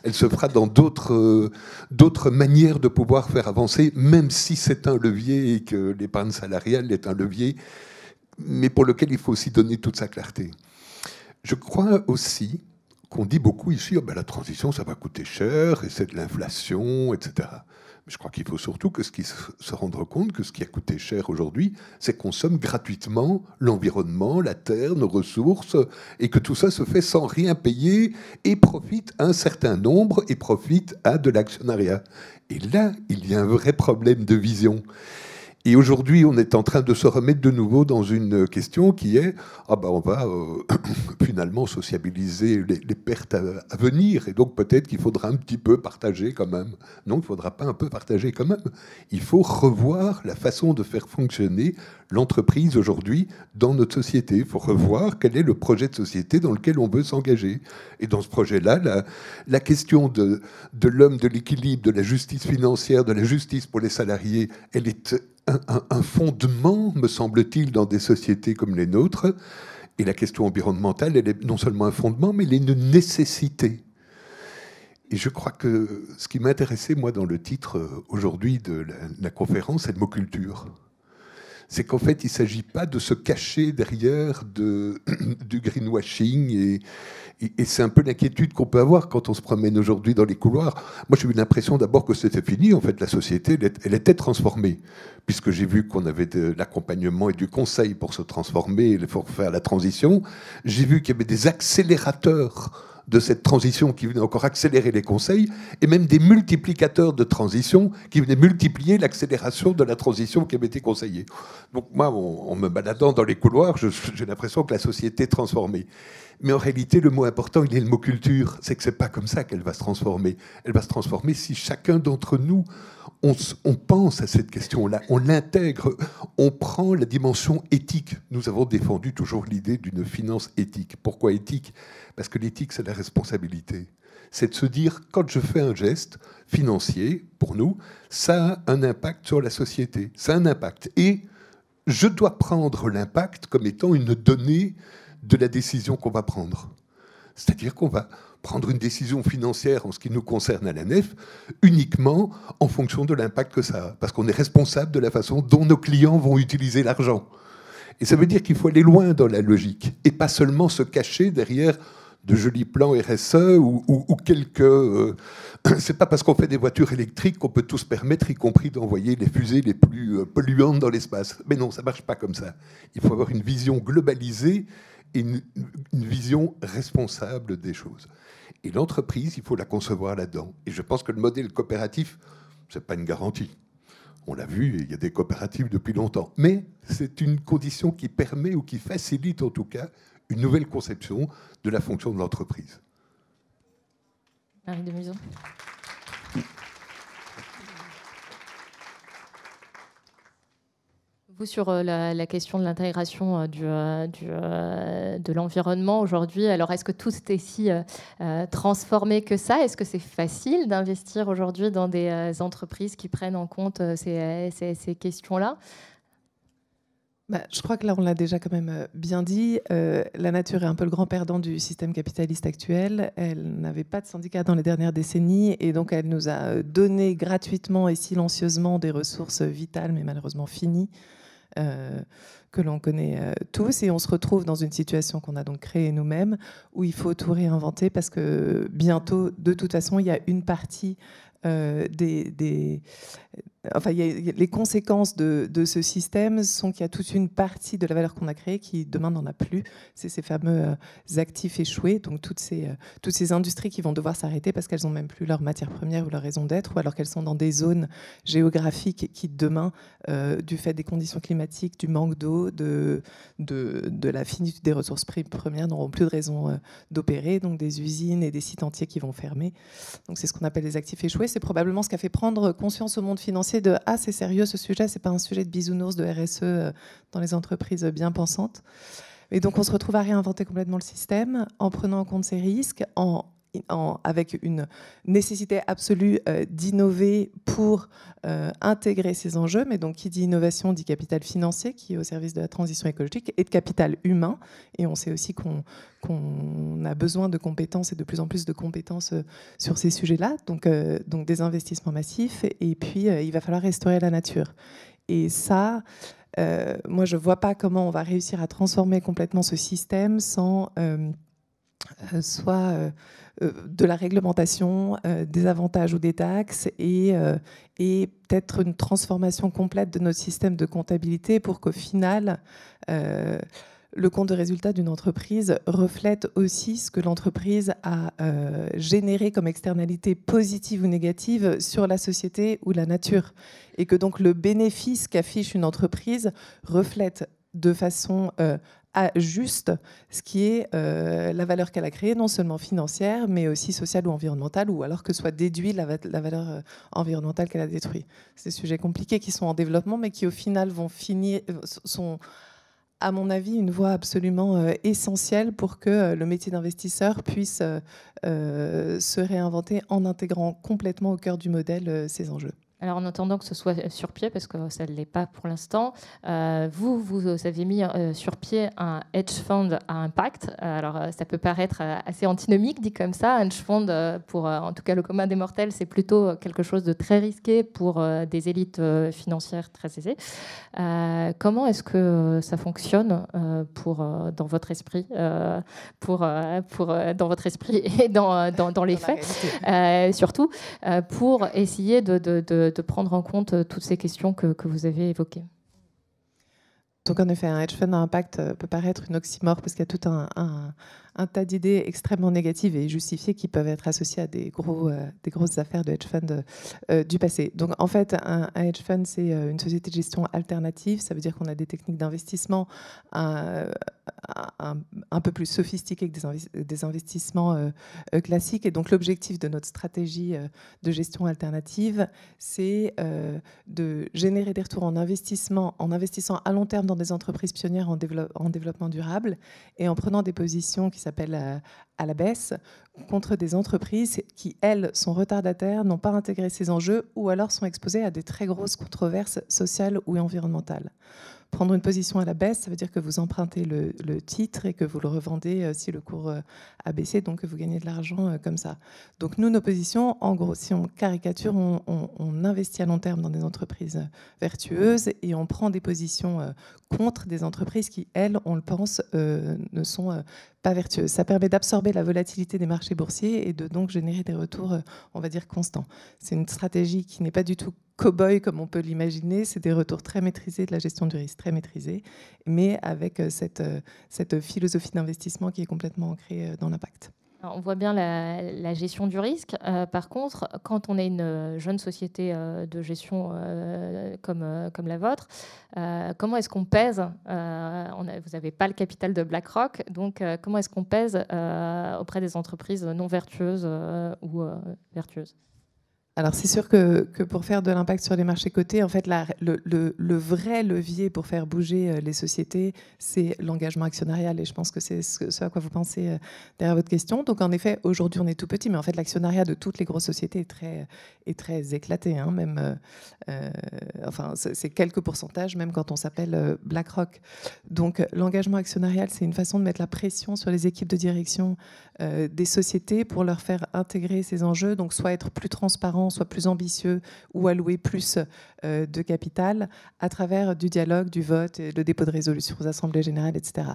Elle se fera dans d'autres manières de pouvoir faire avancer, même si c'est un levier et que l'épargne salariale est un levier, mais pour lequel il faut aussi donner toute sa clarté. Je crois aussi qu'on dit beaucoup ici, oh ben la transition, ça va coûter cher, et c'est de l'inflation, etc. Mais je crois qu'il faut surtout se rendre compte que ce qui a coûté cher aujourd'hui, c'est qu'on consomme gratuitement l'environnement, la terre, nos ressources, et que tout ça se fait sans rien payer, et profite à un certain nombre, et profite à de l'actionnariat. Et là, il y a un vrai problème de vision. Et aujourd'hui, on est en train de se remettre de nouveau dans une question qui est ah ben on va finalement sociabiliser les pertes à venir, et donc peut-être qu'il faudra un petit peu partager quand même. Non, il ne faudra pas un peu partager quand même. Il faut revoir la façon de faire fonctionner l'entreprise aujourd'hui dans notre société. Il faut revoir quel est le projet de société dans lequel on veut s'engager. Et dans ce projet-là, la question de l'homme, de l'équilibre, de la justice financière, de la justice pour les salariés, elle est un fondement, me semble-t-il, dans des sociétés comme les nôtres. Et la question environnementale, elle est non seulement un fondement, mais elle est une nécessité. Et je crois que ce qui m'intéressait, moi, dans le titre aujourd'hui de la conférence, c'est le mot culture. C'est qu'en fait, il ne s'agit pas de se cacher derrière du greenwashing. Et c'est un peu l'inquiétude qu'on peut avoir quand on se promène aujourd'hui dans les couloirs. Moi, j'ai eu l'impression d'abord que c'était fini. En fait, la société, elle était transformée, puisque j'ai vu qu'on avait de l'accompagnement et du conseil pour se transformer, pour faire la transition. J'ai vu qu'il y avait des accélérateurs de cette transition qui venaient encore accélérer les conseils, et même des multiplicateurs de transition qui venaient multiplier l'accélération de la transition qui avait été conseillée. Donc moi, en me baladant dans les couloirs, j'ai l'impression que la société est transformée. Mais en réalité, le mot important, il est le mot culture. C'est que c'est pas comme ça qu'elle va se transformer. Elle va se transformer si chacun d'entre nous, on pense à cette question-là, on l'intègre, on prend la dimension éthique. Nous avons défendu toujours l'idée d'une finance éthique. Pourquoi éthique ? Parce que l'éthique, c'est la responsabilité. C'est de se dire, quand je fais un geste financier, pour nous, ça a un impact sur la société. Ça a un impact. Et je dois prendre l'impact comme étant une donnée de la décision qu'on va prendre. C'est-à-dire qu'on va prendre une décision financière en ce qui nous concerne à la nef uniquement en fonction de l'impact que ça a, parce qu'on est responsable de la façon dont nos clients vont utiliser l'argent. Et ça veut dire qu'il faut aller loin dans la logique, et pas seulement se cacher derrière de jolis plans RSE ou quelques... c'est pas parce qu'on fait des voitures électriques qu'on peut tout se permettre, y compris d'envoyer les fusées les plus polluantes dans l'espace. Mais non, ça marche pas comme ça. Il faut avoir une vision globalisée et une vision responsable des choses. Et l'entreprise, il faut la concevoir là-dedans. Et je pense que le modèle coopératif, c'est pas une garantie. On l'a vu, il y a des coopératives depuis longtemps. Mais c'est une condition qui permet, ou qui facilite en tout cas, une nouvelle conception de la fonction de l'entreprise. Marie Demuson. Vous, sur la question de l'intégration de l'environnement aujourd'hui, alors est-ce que tout est si transformé que ça ? Est-ce que c'est facile d'investir aujourd'hui dans des entreprises qui prennent en compte ces questions-là ? Je crois que là, on l'a déjà quand même bien dit. La nature est un peu le grand perdant du système capitaliste actuel. Elle n'avait pas de syndicat dans les dernières décennies, et donc elle nous a donné gratuitement et silencieusement des ressources vitales, mais malheureusement finies, que l'on connaît tous. Et on se retrouve dans une situation qu'on a donc créée nous-mêmes, où il faut tout réinventer, parce que bientôt, de toute façon, il y a une partie enfin, les conséquences de ce système sont qu'il y a toute une partie de la valeur qu'on a créée qui demain n'en a plus. C'est ces fameux actifs échoués, donc toutes ces industries qui vont devoir s'arrêter parce qu'elles n'ont même plus leur matière première ou leur raison d'être, ou alors qu'elles sont dans des zones géographiques qui demain, du fait des conditions climatiques, du manque d'eau, de la finitude des ressources premières, n'auront plus de raison d'opérer, donc des usines et des sites entiers qui vont fermer. Donc c'est ce qu'on appelle les actifs échoués. C'est probablement ce qui a fait prendre conscience au monde financier de « Ah, c'est sérieux ce sujet, c'est pas un sujet de bisounours de RSE dans les entreprises bien pensantes ». Et donc on se retrouve à réinventer complètement le système en prenant en compte ces risques, en avec une nécessité absolue d'innover pour intégrer ces enjeux. Mais donc, qui dit innovation dit capital financier, qui est au service de la transition écologique, et de capital humain. Et on sait aussi qu'on a besoin de compétences et de plus en plus de compétences sur ces sujets-là. Donc des investissements massifs. Et puis, il va falloir restaurer la nature. Et ça, moi, je ne vois pas comment on va réussir à transformer complètement ce système sans soit de la réglementation, des avantages ou des taxes, et peut-être une transformation complète de notre système de comptabilité pour qu'au final, le compte de résultat d'une entreprise reflète aussi ce que l'entreprise a généré comme externalité positive ou négative sur la société ou la nature. Et que donc le bénéfice qu'affiche une entreprise reflète de façon juste ce qui est la valeur qu'elle a créée, non seulement financière, mais aussi sociale ou environnementale, ou alors que soit déduit la valeur environnementale qu'elle a détruite. C'est des sujets compliqués qui sont en développement, mais qui au final sont, à mon avis, une voie absolument essentielle pour que le métier d'investisseur puisse se réinventer en intégrant complètement au cœur du modèle ces enjeux. Alors en attendant que ce soit sur pied, parce que ça ne l'est pas pour l'instant, vous avez mis sur pied un hedge fund à impact. Alors ça peut paraître assez antinomique dit comme ça. Un hedge fund, pour en tout cas le commun des mortels, c'est plutôt quelque chose de très risqué pour des élites financières très aisées. Comment est-ce que ça fonctionne dans votre esprit, dans votre esprit et dans les faits, surtout pour essayer de prendre en compte toutes ces questions que vous avez évoquées? Donc en effet, un hedge fund à impact peut paraître une oxymore parce qu'il y a tout un tas d'idées extrêmement négatives et justifiées qui peuvent être associées à des grosses affaires de hedge fund du passé. Donc en fait, un hedge fund, c'est une société de gestion alternative. Ça veut dire qu'on a des techniques d'investissement un peu plus sophistiquées que des investissements classiques. Et donc l'objectif de notre stratégie de gestion alternative, c'est de générer des retours en investissement, en investissant à long terme dans des entreprises pionnières en développement durable et en prenant des positions qui s'appellent à la baisse contre des entreprises qui, elles, sont retardataires, n'ont pas intégré ces enjeux ou alors sont exposées à des très grosses controverses sociales ou environnementales. Prendre une position à la baisse, ça veut dire que vous empruntez le titre et que vous le revendez si le cours a baissé, donc que vous gagnez de l'argent comme ça. Donc nous, nos positions, en gros, si on caricature, on investit à long terme dans des entreprises vertueuses et on prend des positions contre des entreprises qui, elles, on le pense, ne sont pas vertueuses. Ça permet d'absorber la volatilité des marchés boursiers et de donc générer des retours, on va dire, constants. C'est une stratégie qui n'est pas du tout cow-boy comme on peut l'imaginer, c'est des retours très maîtrisés, de la gestion du risque très maîtrisée, mais avec cette philosophie d'investissement qui est complètement ancrée dans l'impact. On voit bien la gestion du risque. Par contre, quand on est une jeune société de gestion comme la vôtre, comment est-ce qu'on pèse vous n'avez pas le capital de BlackRock, donc comment est-ce qu'on pèse auprès des entreprises non vertueuses ou vertueuses? Alors c'est sûr que pour faire de l'impact sur les marchés cotés, en fait, le vrai levier pour faire bouger les sociétés, c'est l'engagement actionnarial. Et je pense que c'est ce à quoi vous pensez derrière votre question. Donc en effet, aujourd'hui on est tout petit, mais en fait l'actionnariat de toutes les grosses sociétés est très éclaté. Hein, même, enfin c'est quelques pourcentages, même quand on s'appelle BlackRock. Donc l'engagement actionnarial, c'est une façon de mettre la pression sur les équipes de direction des sociétés pour leur faire intégrer ces enjeux, donc soit être plus transparent, soit plus ambitieux ou allouer plus de capital à travers du dialogue, du vote, et le dépôt de résolutions aux assemblées générales, etc.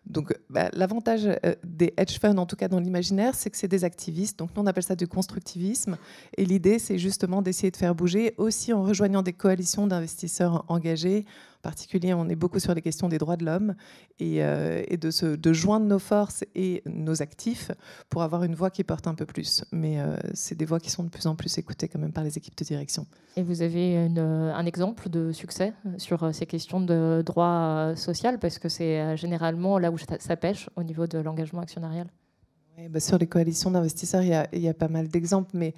Donc l'avantage des hedge funds, en tout cas dans l'imaginaire, c'est que c'est des activistes. Donc nous on appelle ça du constructivisme. Et l'idée c'est justement d'essayer de faire bouger aussi en rejoignant des coalitions d'investisseurs engagés. En particulier, on est beaucoup sur les questions des droits de l'homme et de joindre nos forces et nos actifs pour avoir une voix qui porte un peu plus. Mais c'est des voix qui sont de plus en plus écoutées quand même par les équipes de direction. Et vous avez un exemple de succès sur ces questions de droit social, parce que c'est généralement là où ça pêche au niveau de l'engagement actionnarial? Oui, sur les coalitions d'investisseurs, il y a pas mal d'exemples, mais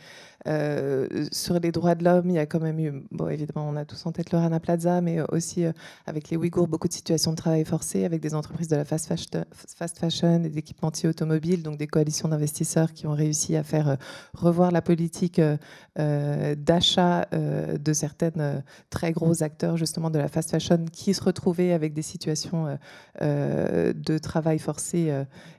Sur les droits de l'homme, il y a quand même eu, bon, évidemment, on a tous en tête le Rana Plaza, mais aussi avec les Ouïghours, beaucoup de situations de travail forcé, avec des entreprises de la fast fashion et d'équipementiers automobiles, donc des coalitions d'investisseurs qui ont réussi à faire revoir la politique d'achat de certaines très gros acteurs justement de la fast fashion qui se retrouvaient avec des situations de travail forcé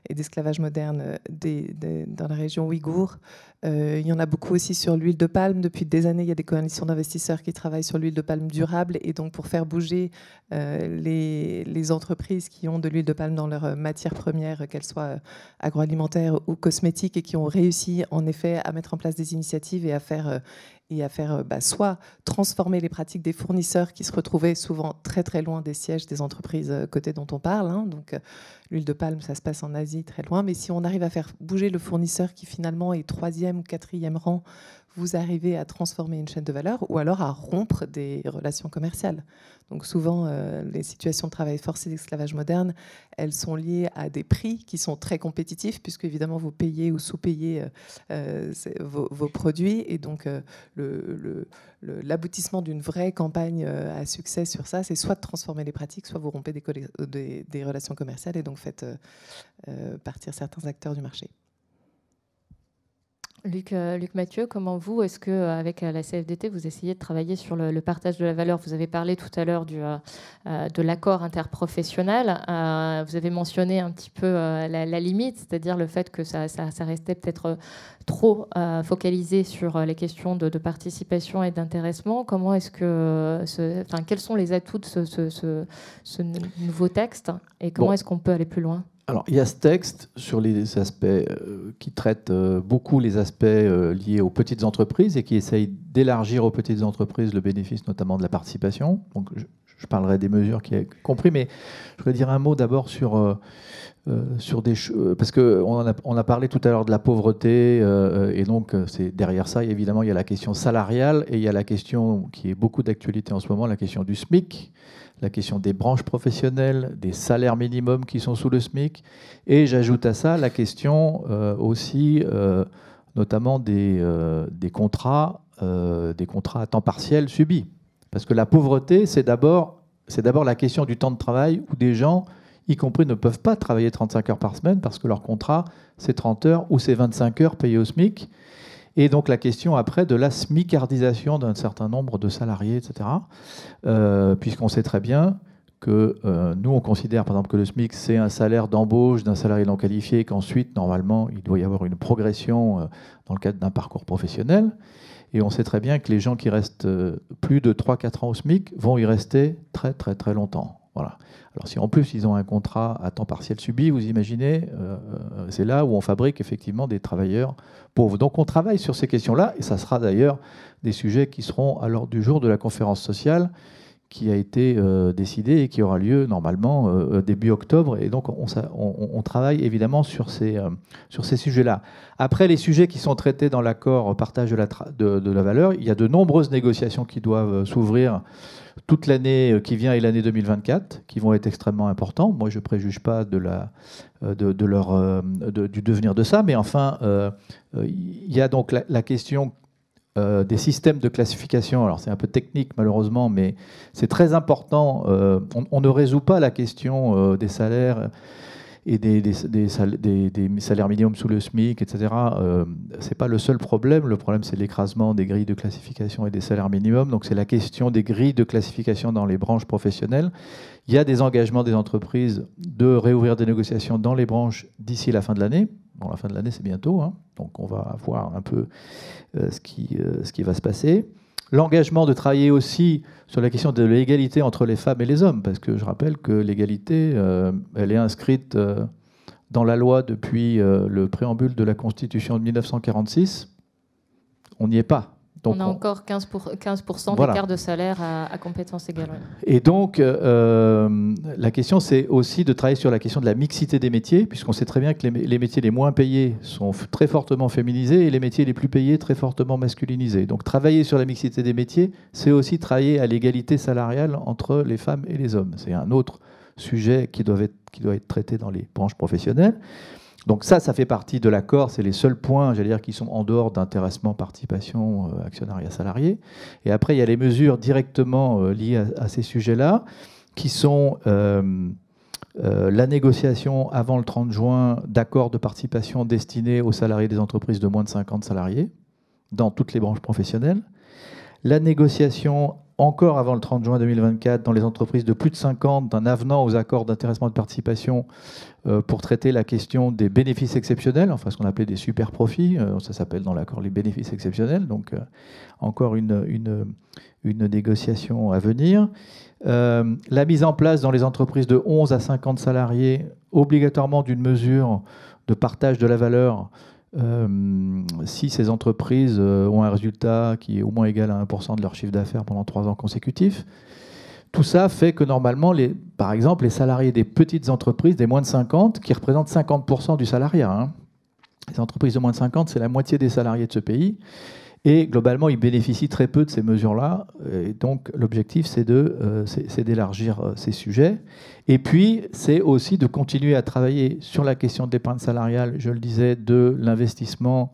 et d'esclavage moderne dans la région ouïghour. Il y en a beaucoup aussi sur l'huile de palme. Depuis des années, il y a des coalitions d'investisseurs qui travaillent sur l'huile de palme durable. Et donc, pour faire bouger les entreprises qui ont de l'huile de palme dans leur matière première, qu'elles soient agroalimentaires ou cosmétiques, et qui ont réussi, en effet, à mettre en place des initiatives et à faire soit transformer les pratiques des fournisseurs qui se retrouvaient souvent très très loin des sièges des entreprises cotées dont on parle. Hein. Donc l'huile de palme, ça se passe en Asie, très loin. Mais si on arrive à faire bouger le fournisseur qui finalement est 3e ou 4e rang, vous arrivez à transformer une chaîne de valeur ou alors à rompre des relations commerciales. Donc souvent, les situations de travail forcé d'esclavage moderne, elles sont liées à des prix qui sont très compétitifs, puisque évidemment vous payez ou sous-payez vos produits. Et donc l'aboutissement d'une vraie campagne à succès sur ça, c'est soit de transformer les pratiques, soit vous rompez des relations commerciales et donc faites partir certains acteurs du marché. Luc Mathieu, comment vous, est-ce qu'avec la CFDT, vous essayez de travailler sur le partage de la valeur? Vous avez parlé tout à l'heure de l'accord interprofessionnel. Vous avez mentionné un petit peu la limite, c'est-à-dire le fait que ça restait peut-être trop focalisé sur les questions de participation et d'intéressement. Comment est-ce que, quels sont les atouts de ce nouveau texte et comment est-ce qu'on peut aller plus loin? Alors, il y a ce texte sur les aspects qui traite beaucoup les aspects liés aux petites entreprises et qui essaye d'élargir aux petites entreprises le bénéfice notamment de la participation. Donc, je parlerai des mesures qui est compris, mais je voudrais dire un mot d'abord sur des choses, parce qu'on a parlé tout à l'heure de la pauvreté, et donc c'est derrière ça, évidemment, il y a la question salariale et il y a la question qui est beaucoup d'actualité en ce moment, la question du SMIC, la question des branches professionnelles, des salaires minimums qui sont sous le SMIC, et j'ajoute à ça la question aussi notamment des contrats à temps partiel subis. Parce que la pauvreté, c'est d'abord la question du temps de travail où des gens, y compris, ne peuvent pas travailler 35 heures par semaine parce que leur contrat, c'est 30 heures ou c'est 25 heures payées au SMIC. Et donc la question après de la smicardisation d'un certain nombre de salariés, etc. Puisqu'on sait très bien que nous, on considère par exemple que le SMIC, c'est un salaire d'embauche d'un salarié non qualifié et qu'ensuite, normalement, il doit y avoir une progression dans le cadre d'un parcours professionnel. Et on sait très bien que les gens qui restent plus de 3-4 ans au SMIC vont y rester très très très longtemps. Voilà. Alors si en plus ils ont un contrat à temps partiel subi, vous imaginez, c'est là où on fabrique effectivement des travailleurs pauvres. Donc on travaille sur ces questions-là, et ça sera d'ailleurs des sujets qui seront à l'ordre du jour de la conférence sociale qui a été décidée et qui aura lieu normalement début octobre. Et donc on travaille évidemment sur ces sujets-là. Après, les sujets qui sont traités dans l'accord partage de la valeur, il y a de nombreuses négociations qui doivent s'ouvrir toute l'année qui vient et l'année 2024, qui vont être extrêmement importants. Moi, je ne préjuge pas du devenir de ça, mais enfin, il y a donc la question des systèmes de classification. Alors, c'est un peu technique, malheureusement, mais c'est très important. On ne résout pas la question des salaires et des salaires minimums sous le SMIC, etc. Ce n'est pas le seul problème. Le problème, c'est l'écrasement des grilles de classification et des salaires minimums. Donc, c'est la question des grilles de classification dans les branches professionnelles. Il y a des engagements des entreprises de réouvrir des négociations dans les branches d'ici la fin de l'année. Bon, la fin de l'année, c'est bientôt, hein. Donc on va voir un peu ce qui va se passer. L'engagement de travailler aussi sur la question de l'égalité entre les femmes et les hommes, parce que je rappelle que l'égalité, elle est inscrite dans la loi depuis le préambule de la Constitution de 1946. On n'y est pas. Donc on a encore 15% voilà, d'écart de salaire à compétences égales. Ouais. Et donc, la question, c'est aussi de travailler sur la question de la mixité des métiers, puisqu'on sait très bien que les métiers les moins payés sont très fortement féminisés et les métiers les plus payés très fortement masculinisés. Donc, travailler sur la mixité des métiers, c'est aussi travailler à l'égalité salariale entre les femmes et les hommes. C'est un autre sujet qui doit être traité dans les branches professionnelles. Donc ça fait partie de l'accord, c'est les seuls points, j'allais dire, qui sont en dehors d'intéressement, participation, actionnariat salarié. Et après, il y a les mesures directement liées à ces sujets-là, qui sont la négociation avant le 30 juin d'accords de participation destinés aux salariés des entreprises de moins de 50 salariés, dans toutes les branches professionnelles. La négociation encore avant le 30 juin 2024 dans les entreprises de plus de 50 d'un avenant aux accords d'intéressement de participation pour traiter la question des bénéfices exceptionnels, enfin ce qu'on appelait des super profits, ça s'appelle dans l'accord les bénéfices exceptionnels, donc encore une négociation à venir. La mise en place dans les entreprises de 11 à 50 salariés, obligatoirement d'une mesure de partage de la valeur si ces entreprises ont un résultat qui est au moins égal à 1% de leur chiffre d'affaires pendant 3 ans consécutifs. Tout ça fait que normalement, par exemple, les salariés des petites entreprises, des moins de 50, qui représentent 50% du salariat, hein. Les entreprises de moins de 50, c'est la moitié des salariés de ce pays. Et globalement, ils bénéficient très peu de ces mesures-là. Et donc, l'objectif, c'est d'élargir ces sujets. Et puis, c'est aussi de continuer à travailler sur la question de l'épargne salariale, je le disais, de l'investissement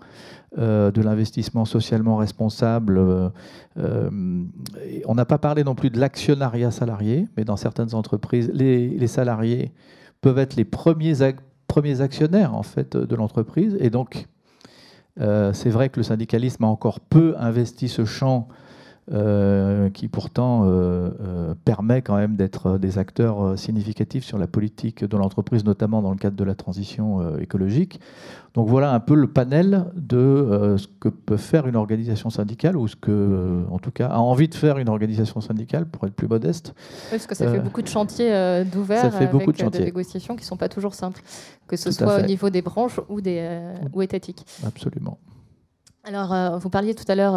socialement responsable. On n'a pas parlé non plus de l'actionnariat salarié, mais dans certaines entreprises, les salariés peuvent être les premiers actionnaires en fait, de l'entreprise. Et donc, c'est vrai que le syndicalisme a encore peu investi ce champ qui pourtant permet quand même d'être des acteurs significatifs sur la politique de l'entreprise, notamment dans le cadre de la transition écologique. Donc voilà un peu le panel de ce que peut faire une organisation syndicale, ou ce que, en tout cas, a envie de faire une organisation syndicale, pour être plus modeste. Oui, parce que ça fait beaucoup de chantiers d'ouverts avec des négociations qui ne sont pas toujours simples, que ce soit au niveau des branches ou étatiques. Absolument. Alors, vous parliez tout à l'heure,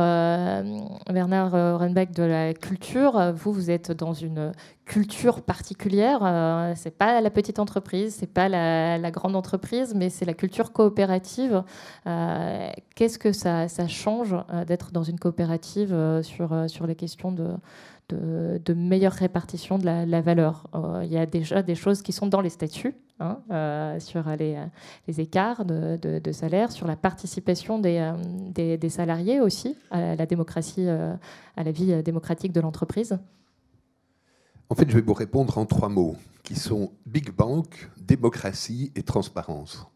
Bernard Orenbeck, de la culture. Vous êtes dans une culture particulière. C'est pas la petite entreprise, c'est pas la grande entreprise, mais c'est la culture coopérative. Qu'est-ce que ça change d'être dans une coopérative sur les questions de meilleure répartition de la valeur? Il y a déjà des choses qui sont dans les statuts, sur les écarts de salaire, sur la participation des salariés aussi à la démocratie, à la vie démocratique de l'entreprise. En fait, je vais vous répondre en 3 mots, qui sont Big Bank, démocratie et transparence.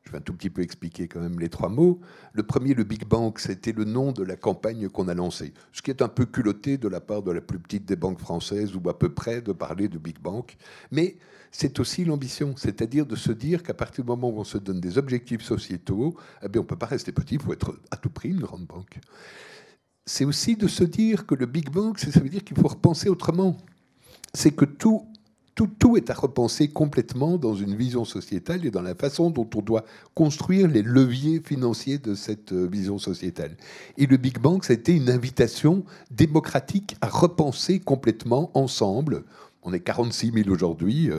Je vais un tout petit peu expliquer quand même les 3 mots. Le premier, le Big Bank, c'était le nom de la campagne qu'on a lancée. Ce qui est un peu culotté de la part de la plus petite des banques françaises, ou à peu près, de parler de Big Bank. Mais c'est aussi l'ambition, c'est-à-dire de se dire qu'à partir du moment où on se donne des objectifs sociétaux, on ne peut pas rester petit, il faut être à tout prix une grande banque. C'est aussi de se dire que le Big Bank, ça veut dire qu'il faut repenser autrement. C'est que tout est à repenser complètement dans une vision sociétale et dans la façon dont on doit construire les leviers financiers de cette vision sociétale. Et le Big Bang, ça a été une invitation démocratique à repenser complètement ensemble. On est 46 000 aujourd'hui,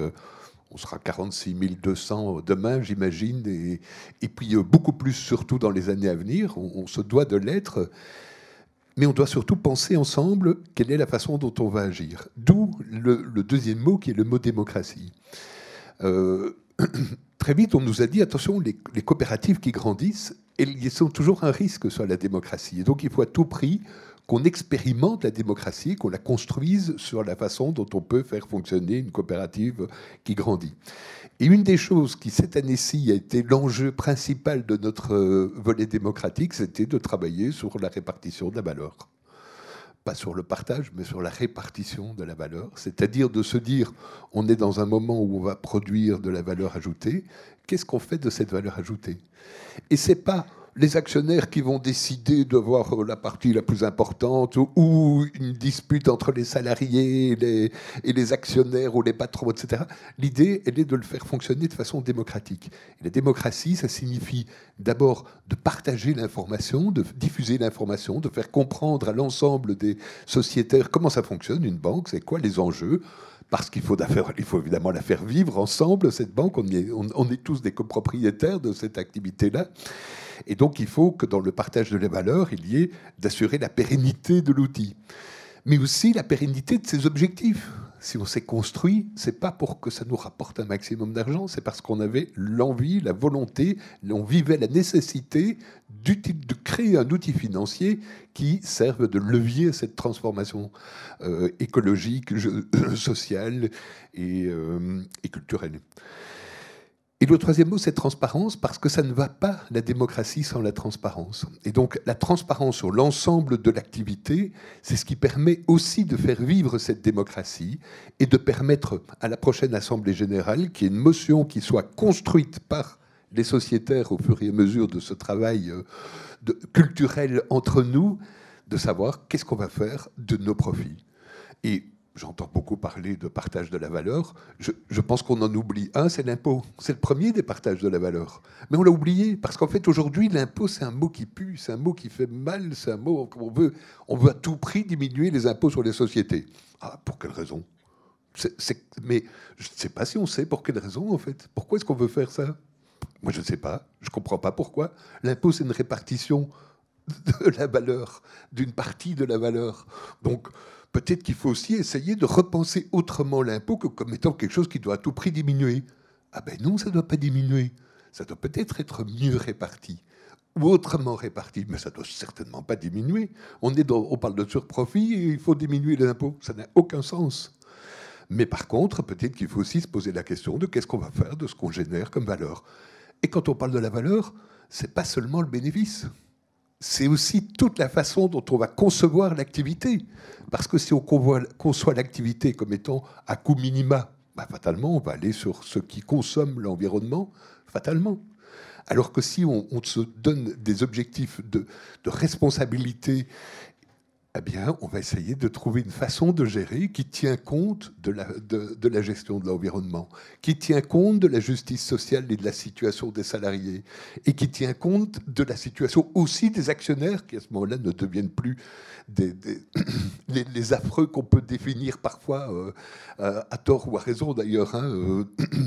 on sera 46 200 demain, j'imagine, et puis beaucoup plus surtout dans les années à venir. On se doit de l'être. Mais on doit surtout penser ensemble quelle est la façon dont on va agir. D'où le deuxième mot qui est le mot démocratie. Très vite, on nous a dit, attention, les coopératives qui grandissent, elles sont toujours un risque sur la démocratie. Et donc il faut à tout prix qu'on expérimente la démocratie, qu'on la construise sur la façon dont on peut faire fonctionner une coopérative qui grandit. Et une des choses qui, cette année-ci, a été l'enjeu principal de notre volet démocratique, c'était de travailler sur la répartition de la valeur. Pas sur le partage, mais sur la répartition de la valeur. C'est-à-dire de se dire, on est dans un moment où on va produire de la valeur ajoutée. Qu'est-ce qu'on fait de cette valeur ajoutée? Et c'est pas les actionnaires qui vont décider de voir la partie la plus importante, ou une dispute entre les salariés et les actionnaires ou les patrons, etc. L'idée, elle est de le faire fonctionner de façon démocratique. Et la démocratie, ça signifie d'abord de partager l'information, de diffuser l'information, de faire comprendre à l'ensemble des sociétaires comment ça fonctionne, une banque, c'est quoi les enjeux. Parce qu'il faut évidemment la faire vivre ensemble, cette banque. On est tous des copropriétaires de cette activité-là. Et donc, il faut que dans le partage de la valeur, il y ait d'assurer la pérennité de l'outil. Mais aussi la pérennité de ses objectifs. si on s'est construit, c'est pas pour que ça nous rapporte un maximum d'argent, c'est parce qu'on avait l'envie, la volonté, on vivait la nécessité de créer un outil financier qui serve de levier à cette transformation écologique, sociale et culturelle. Et le troisième mot, c'est transparence, parce que ça ne va pas, la démocratie, sans la transparence. Et donc, la transparence sur l'ensemble de l'activité, c'est ce qui permet aussi de faire vivre cette démocratie et de permettre à la prochaine Assemblée générale qu'il y ait une motion qui soit construite par les sociétaires au fur et à mesure de ce travail culturel entre nous, de savoir qu'est-ce qu'on va faire de nos profits. Et j'entends beaucoup parler de partage de la valeur. Je pense qu'on en oublie un, c'est l'impôt. C'est le premier des partages de la valeur. Mais on l'a oublié, parce qu'en fait, aujourd'hui, l'impôt, c'est un mot qui pue, c'est un mot qui fait mal, c'est un mot qu'on veut à tout prix diminuer les impôts sur les sociétés. Ah, pour quelle raison ? Mais je ne sais pas si on sait pour quelle raison, en fait. Pourquoi est-ce qu'on veut faire ça ? Moi, je ne sais pas. Je ne comprends pas pourquoi. L'impôt, c'est une répartition de la valeur, d'une partie de la valeur. Donc, peut-être qu'il faut aussi essayer de repenser autrement l'impôt que comme étant quelque chose qui doit à tout prix diminuer. Ah ben non, ça ne doit pas diminuer. Ça doit peut-être être mieux réparti ou autrement réparti, mais ça ne doit certainement pas diminuer. On parle de surprofit et il faut diminuer les impôts. Ça n'a aucun sens. Mais par contre, peut-être qu'il faut aussi se poser la question de qu'est-ce qu'on va faire de ce qu'on génère comme valeur. Et quand on parle de la valeur, ce n'est pas seulement le bénéfice. C'est aussi toute la façon dont on va concevoir l'activité. Parce que si on conçoit l'activité comme étant à coût minima, bah fatalement, on va aller sur ce qui consomme l'environnement, fatalement. Alors que si on se donne des objectifs de responsabilité, eh bien, on va essayer de trouver une façon de gérer qui tient compte de la gestion de l'environnement, qui tient compte de la justice sociale et de la situation des salariés, et qui tient compte de la situation aussi des actionnaires, qui à ce moment-là ne deviennent plus les affreux qu'on peut définir parfois, à tort ou à raison d'ailleurs,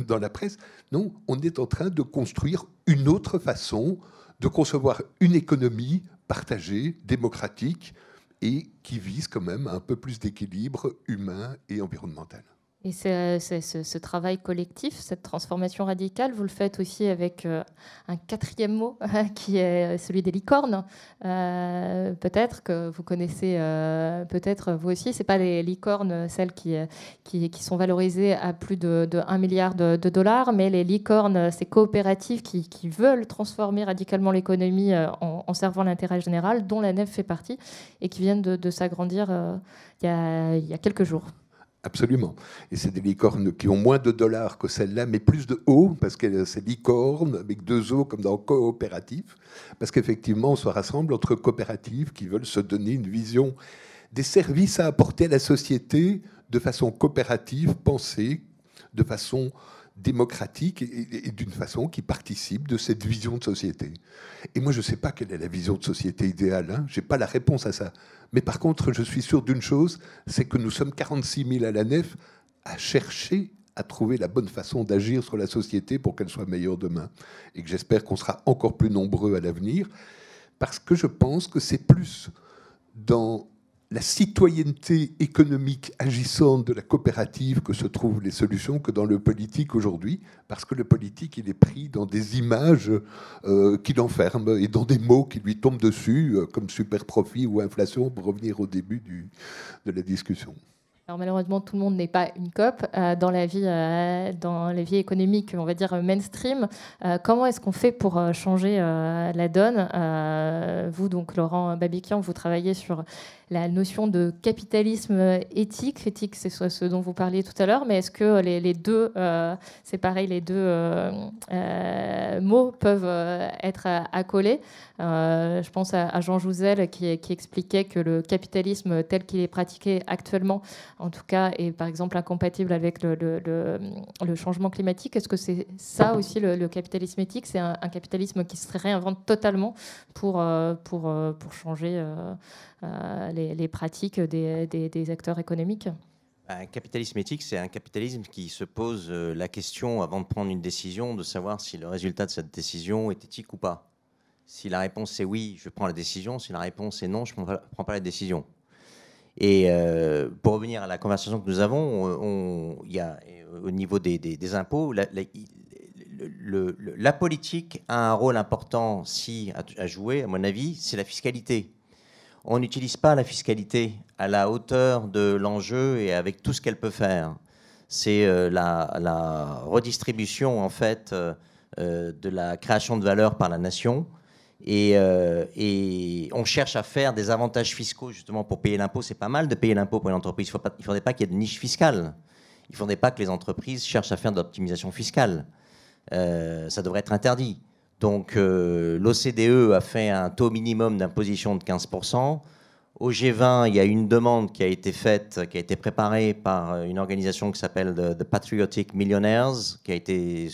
dans la presse. Non, on est en train de construire une autre façon de concevoir une économie partagée, démocratique, et qui vise quand même un peu plus d'équilibre humain et environnemental. Et ce travail collectif, cette transformation radicale, vous le faites aussi avec un quatrième mot qui est celui des licornes. Peut-être que vous connaissez, peut-être vous aussi, ce n'est pas les licornes, celles qui sont valorisées à plus de 1 milliard de dollars, mais les licornes, ces coopératives qui veulent transformer radicalement l'économie en servant l'intérêt général, dont la Nef fait partie, et qui viennent de s'agrandir il y a quelques jours. Absolument. Et c'est des licornes qui ont moins de dollars que celles-là, mais plus de O, parce que c'est licorne avec 2 O comme dans coopératif, parce qu'effectivement, on se rassemble entre coopératives qui veulent se donner une vision des services à apporter à la société de façon coopérative, pensée, de façon démocratique et d'une façon qui participe de cette vision de société. Et moi, je ne sais pas quelle est la vision de société idéale, je n'ai pas la réponse à ça. Mais par contre, je suis sûr d'une chose, c'est que nous sommes 46 000 à la Nef à chercher à trouver la bonne façon d'agir sur la société pour qu'elle soit meilleure demain. Et que j'espère qu'on sera encore plus nombreux à l'avenir, parce que je pense que c'est plus dans la citoyenneté économique agissante de la coopérative que se trouvent les solutions que dans le politique aujourd'hui, parce que le politique, il est pris dans des images qui l'enferment et dans des mots qui lui tombent dessus, comme super profit ou inflation, pour revenir au début de la discussion. Alors malheureusement, tout le monde n'est pas une COP dans la vie économique, on va dire mainstream. Comment est-ce qu'on fait pour changer la donne ? Vous, donc Laurent Babiquian, vous travaillez sur la notion de capitalisme éthique. Éthique, c'est ce dont vous parliez tout à l'heure, mais est-ce que les deux, c'est pareil, les deux mots peuvent être accolés ? Je pense à Jean Jouzel qui expliquait que le capitalisme tel qu'il est pratiqué actuellement, en tout cas, est par exemple incompatible avec le changement climatique. Est-ce que c'est ça aussi le capitalisme éthique ? C'est un capitalisme qui se réinvente totalement pour changer les pratiques des acteurs économiques. Un capitalisme éthique, c'est un capitalisme qui se pose la question, avant de prendre une décision, de savoir si le résultat de cette décision est éthique ou pas. Si la réponse est oui, je prends la décision. Si la réponse est non, je ne prends pas la décision. Et pour revenir à la conversation que nous avons, il y a, au niveau des impôts, la politique a un rôle important à jouer, à mon avis, c'est la fiscalité. On n'utilise pas la fiscalité à la hauteur de l'enjeu et avec tout ce qu'elle peut faire. C'est la redistribution, en fait, de la création de valeur par la nation. Et on cherche à faire des avantages fiscaux, justement, pour payer l'impôt. C'est pas mal de payer l'impôt pour une entreprise. Il ne faudrait pas qu'il y ait de niche fiscale. Il ne faudrait pas que les entreprises cherchent à faire de l'optimisation fiscale. Ça devrait être interdit. Donc l'OCDE a fait un taux minimum d'imposition de 15%. Au G20, il y a une demande qui a été faite, qui a été préparée par une organisation qui s'appelle The Patriotic Millionaires, qui a été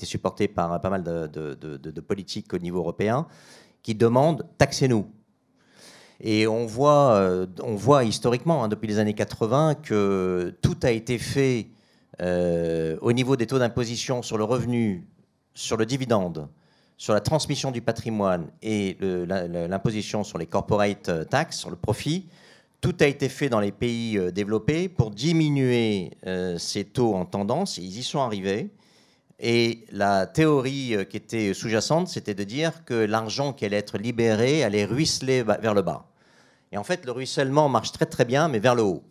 supportée par pas mal de politiques au niveau européen, qui demande « taxez-nous ». Et on voit historiquement, depuis les années 80, que tout a été fait au niveau des taux d'imposition sur le revenu, sur le dividende, sur la transmission du patrimoine et l'imposition sur les corporate tax, sur le profit. Tout a été fait dans les pays développés pour diminuer ces taux en tendance, et ils y sont arrivés. Et la théorie qui était sous-jacente, c'était de dire que l'argent qui allait être libéré allait ruisseler vers le bas. Et en fait, le ruissellement marche très très bien, mais vers le haut.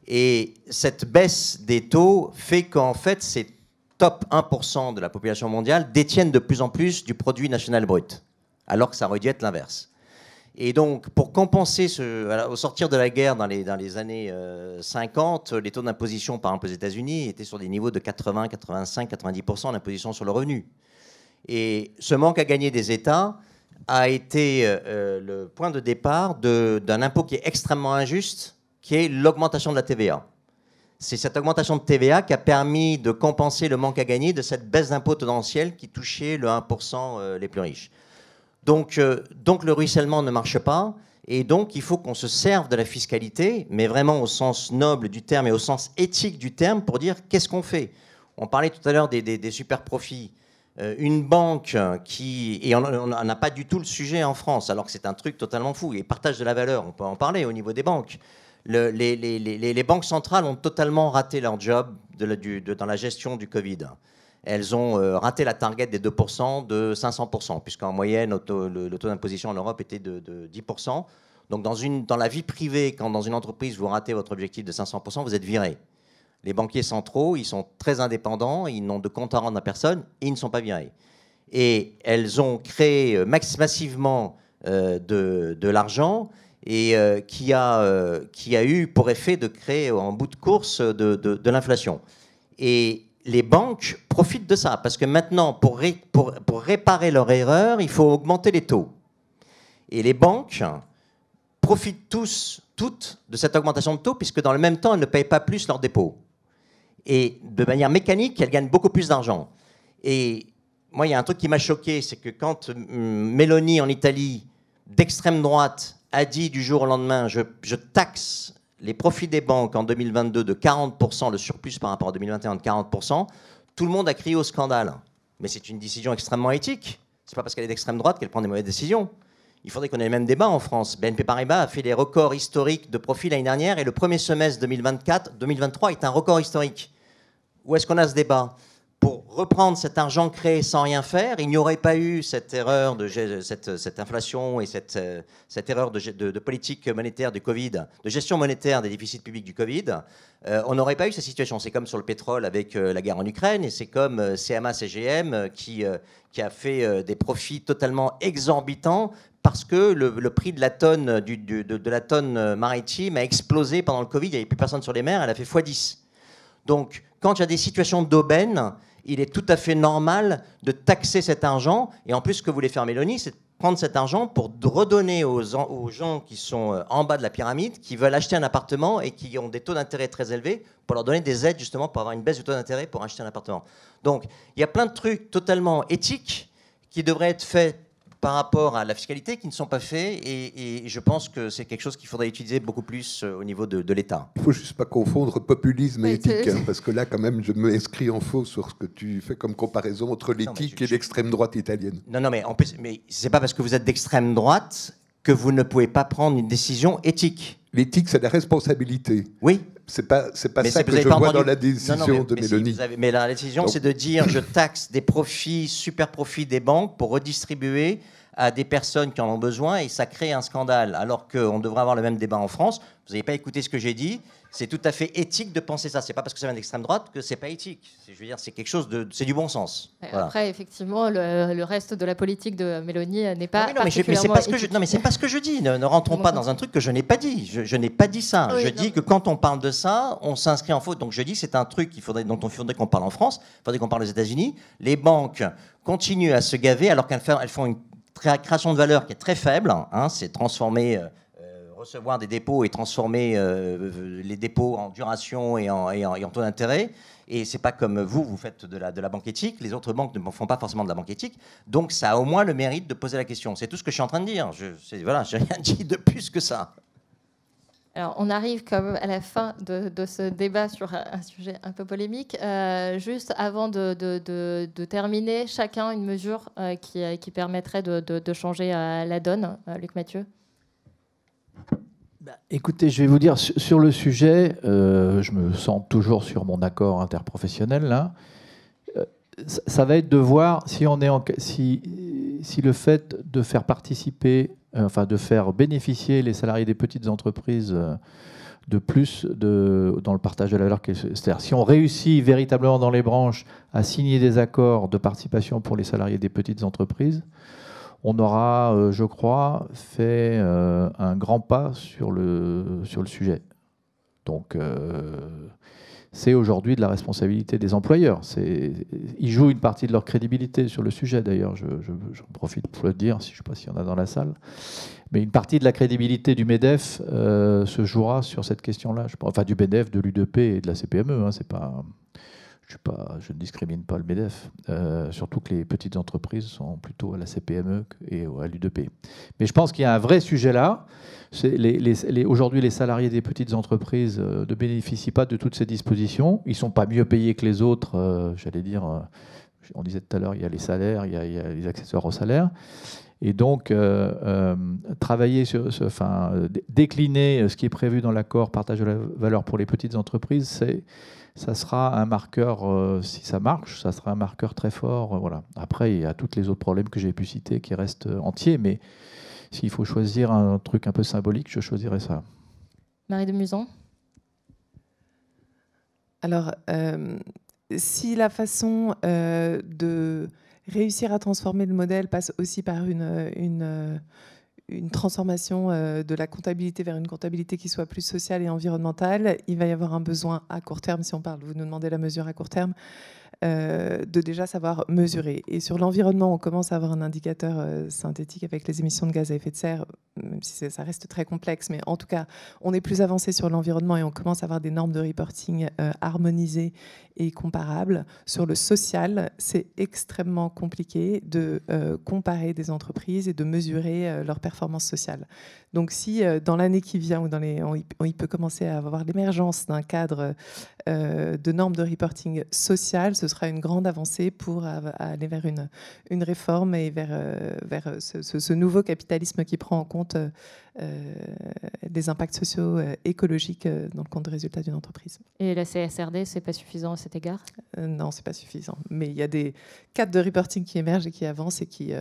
Et cette baisse des taux fait qu'en fait, ces top 1% de la population mondiale détiennent de plus en plus du produit national brut, alors que ça aurait dû être l'inverse. Et donc, pour compenser au sortir de la guerre dans les années 50, les taux d'imposition, par exemple aux États-Unis, étaient sur des niveaux de 80, 85, 90% d'imposition sur le revenu. Et ce manque à gagner des États a été le point de départ d'un impôt qui est extrêmement injuste, qui est l'augmentation de la TVA. C'est cette augmentation de TVA qui a permis de compenser le manque à gagner de cette baisse d'impôt tendancielle qui touchait le 1% les plus riches. Donc le ruissellement ne marche pas, et donc il faut qu'on se serve de la fiscalité, mais vraiment au sens noble du terme et au sens éthique du terme, pour dire qu'est-ce qu'on fait. On parlait tout à l'heure des super profits. Une banque et on n'a pas du tout le sujet en France, alors que c'est un truc totalement fou. Et partage de la valeur, on peut en parler au niveau des banques. Les banques centrales ont totalement raté leur job dans la gestion du Covid. Elles ont raté la target des 2% de 500%, puisqu'en moyenne, le taux d'imposition en Europe était de 10%. Donc dans la vie privée, quand dans une entreprise, vous ratez votre objectif de 500%, vous êtes viré. Les banquiers centraux, ils sont très indépendants, ils n'ont de compte à rendre à personne, et ils ne sont pas virés. Et elles ont créé massivement de l'argent, et qui a eu pour effet de créer en bout de course de l'inflation. Et les banques profitent de ça, parce que maintenant, pour réparer leur erreur, il faut augmenter les taux. Et les banques profitent toutes de cette augmentation de taux, puisque dans le même temps, elles ne payent pas plus leurs dépôts. Et de manière mécanique, elles gagnent beaucoup plus d'argent. Et moi, il y a un truc qui m'a choqué, c'est que quand Meloni, en Italie, d'extrême droite, a dit du jour au lendemain, je taxe les profits des banques en 2022 de 40%, le surplus par rapport à 2021 de 40%, tout le monde a crié au scandale. Mais c'est une décision extrêmement éthique. Ce n'est pas parce qu'elle est d'extrême droite qu'elle prend des mauvaises décisions. Il faudrait qu'on ait le même débat en France. BNP Paribas a fait des records historiques de profit l'année dernière, et le premier semestre 2023 est un record historique. Où est-ce qu'on a ce débat ? Pour reprendre cet argent créé sans rien faire, il n'y aurait pas eu cette erreur, cette inflation et cette erreur de politique monétaire du Covid, de gestion monétaire des déficits publics du Covid. On n'aurait pas eu cette situation. C'est comme sur le pétrole avec la guerre en Ukraine, et c'est comme CMA-CGM qui a fait des profits totalement exorbitants parce que le prix de la tonne, de la tonne maritime a explosé pendant le Covid. Il n'y avait plus personne sur les mers, elle a fait x10. Donc, quand il y a des situations d'aubaine, il est tout à fait normal de taxer cet argent. Et en plus, ce que voulait faire Meloni, c'est de prendre cet argent pour redonner aux gens qui sont en bas de la pyramide, qui veulent acheter un appartement et qui ont des taux d'intérêt très élevés, pour leur donner des aides justement pour avoir une baisse du taux d'intérêt pour acheter un appartement. Donc, il y a plein de trucs totalement éthiques qui devraient être faits par rapport à la fiscalité, qui ne sont pas faits, et je pense que c'est quelque chose qu'il faudrait utiliser beaucoup plus au niveau de l'État. Il ne faut juste pas confondre populisme et éthique, parce que là, quand même, je m'inscris en faux sur ce que tu fais comme comparaison entre l'éthique et l'extrême droite italienne. Non, mais ce n'est pas parce que vous êtes d'extrême droite que vous ne pouvez pas prendre une décision éthique. L'éthique, c'est la responsabilité. Oui. C'est pas ça que je vois dans la décision de Mélanie. Mais la décision, c'est de dire je taxe des profits, super profits des banques pour redistribuer à des personnes qui en ont besoin et ça crée un scandale. Alors qu'on devrait avoir le même débat en France. Vous n'avez pas écouté ce que j'ai dit. C'est tout à fait éthique de penser ça. C'est pas parce que ça vient d'extrême droite que c'est pas éthique. Je veux dire, c'est quelque chose c'est du bon sens. Voilà. Après, effectivement, le reste de la politique de Mélanie n'est pas non, mais c'est pas ce que je dis. Ne rentrons pas dans un truc que je n'ai pas dit. Je n'ai pas dit ça. Oui, je dis que quand on parle de ça, on s'inscrit en faute. Donc je dis c'est un truc dont il faudrait qu'on parle en France. Il faudrait qu'on parle aux États-Unis. Les banques continuent à se gaver alors qu'elles font une création de valeur qui est très faible. Hein, c'est transformer. Recevoir des dépôts et transformer les dépôts en duration et en taux d'intérêt. Et c'est pas comme vous faites de la banque éthique. Les autres banques ne font pas forcément de la banque éthique. Donc ça a au moins le mérite de poser la question. C'est tout ce que je suis en train de dire. Voilà, j'ai rien dit de plus que ça. Alors, on arrive quand même à la fin de ce débat sur un sujet un peu polémique. Juste avant de terminer, chacun une mesure qui permettrait de changer la donne. Luc Mathieu. Écoutez, je vais vous dire, sur le sujet, je me sens toujours sur mon accord interprofessionnel, là. Ça va être de voir si le fait de faire participer, de faire bénéficier les salariés des petites entreprises de plus dans le partage de la valeur, c'est-à-dire si on réussit véritablement dans les branches à signer des accords de participation pour les salariés des petites entreprises, on aura, je crois, fait un grand pas sur le sujet. Donc, c'est aujourd'hui de la responsabilité des employeurs. Ils jouent une partie de leur crédibilité sur le sujet, d'ailleurs. J'en profite pour le dire, je ne sais pas s'il y en a dans la salle. Mais une partie de la crédibilité du MEDEF se jouera sur cette question-là. Enfin, du MEDEF, de l'UDP et de la CPME. Hein, c'est pas... Je ne discrimine pas le MEDEF, surtout que les petites entreprises sont plutôt à la CPME et à l'UDP. Mais je pense qu'il y a un vrai sujet là. Aujourd'hui, les salariés des petites entreprises ne bénéficient pas de toutes ces dispositions. Ils ne sont pas mieux payés que les autres, j'allais dire. On disait tout à l'heure, il y a les salaires, il y a les accessoires au salaire. Et donc, travailler décliner ce qui est prévu dans l'accord partage de la valeur pour les petites entreprises, ça sera un marqueur, si ça marche, ça sera un marqueur très fort. Voilà. Après, il y a tous les autres problèmes que j'ai pu citer qui restent entiers, mais s'il faut choisir un truc un peu symbolique, je choisirais ça. Marie de Musan. Alors, si la façon de réussir à transformer le modèle passe aussi par une transformation de la comptabilité vers une comptabilité qui soit plus sociale et environnementale, il va y avoir un besoin à court terme, si on parle, vous nous demandez la mesure à court terme, de déjà savoir mesurer. Et sur l'environnement, on commence à avoir un indicateur synthétique avec les émissions de gaz à effet de serre, même si ça reste très complexe, mais en tout cas, on est plus avancé sur l'environnement et on commence à avoir des normes de reporting harmonisées et comparables. Sur le social, c'est extrêmement compliqué de comparer des entreprises et de mesurer leur performance sociale. Donc si dans l'année qui vient, il peut commencer à avoir l'émergence d'un cadre de normes de reporting social, ce sera une grande avancée pour aller vers une réforme et vers ce nouveau capitalisme qui prend en compte des impacts sociaux écologiques dans le compte de résultats d'une entreprise. Et la CSRD, c'est pas suffisant à cet égard ? Non, c'est pas suffisant. Mais il y a des cadres de reporting qui émergent et qui avancent et qui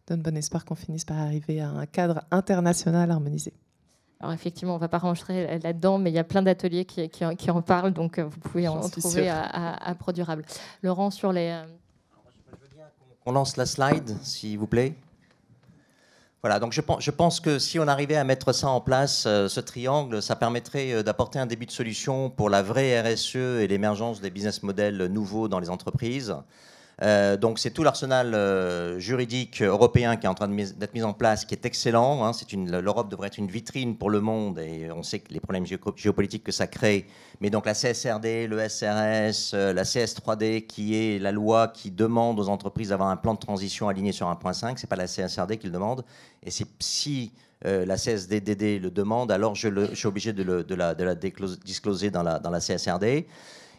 donnent bon espoir qu'on finisse par arriver à un cadre international harmonisé. Alors effectivement, on ne va pas rentrer là-dedans, mais il y a plein d'ateliers qui en parlent, donc vous pouvez en trouver à ProDurable. Laurent, sur les... Je veux bien qu'on lance la slide, s'il vous plaît. Voilà, donc je pense que si on arrivait à mettre ça en place, ce triangle, ça permettrait d'apporter un début de solution pour la vraie RSE et l'émergence des business models nouveaux dans les entreprises. Donc c'est tout l'arsenal juridique européen qui est en train d'être mis en place, qui est excellent. Hein. L'Europe devrait être une vitrine pour le monde et on sait que les problèmes géopolitiques que ça crée. Mais donc la CSRD, le SRS, la CS3D, qui est la loi qui demande aux entreprises d'avoir un plan de transition aligné sur 1.5, c'est pas la CSRD qui le demande. Et si la CSDDD le demande, alors je suis obligé de la discloser dans la CSRD.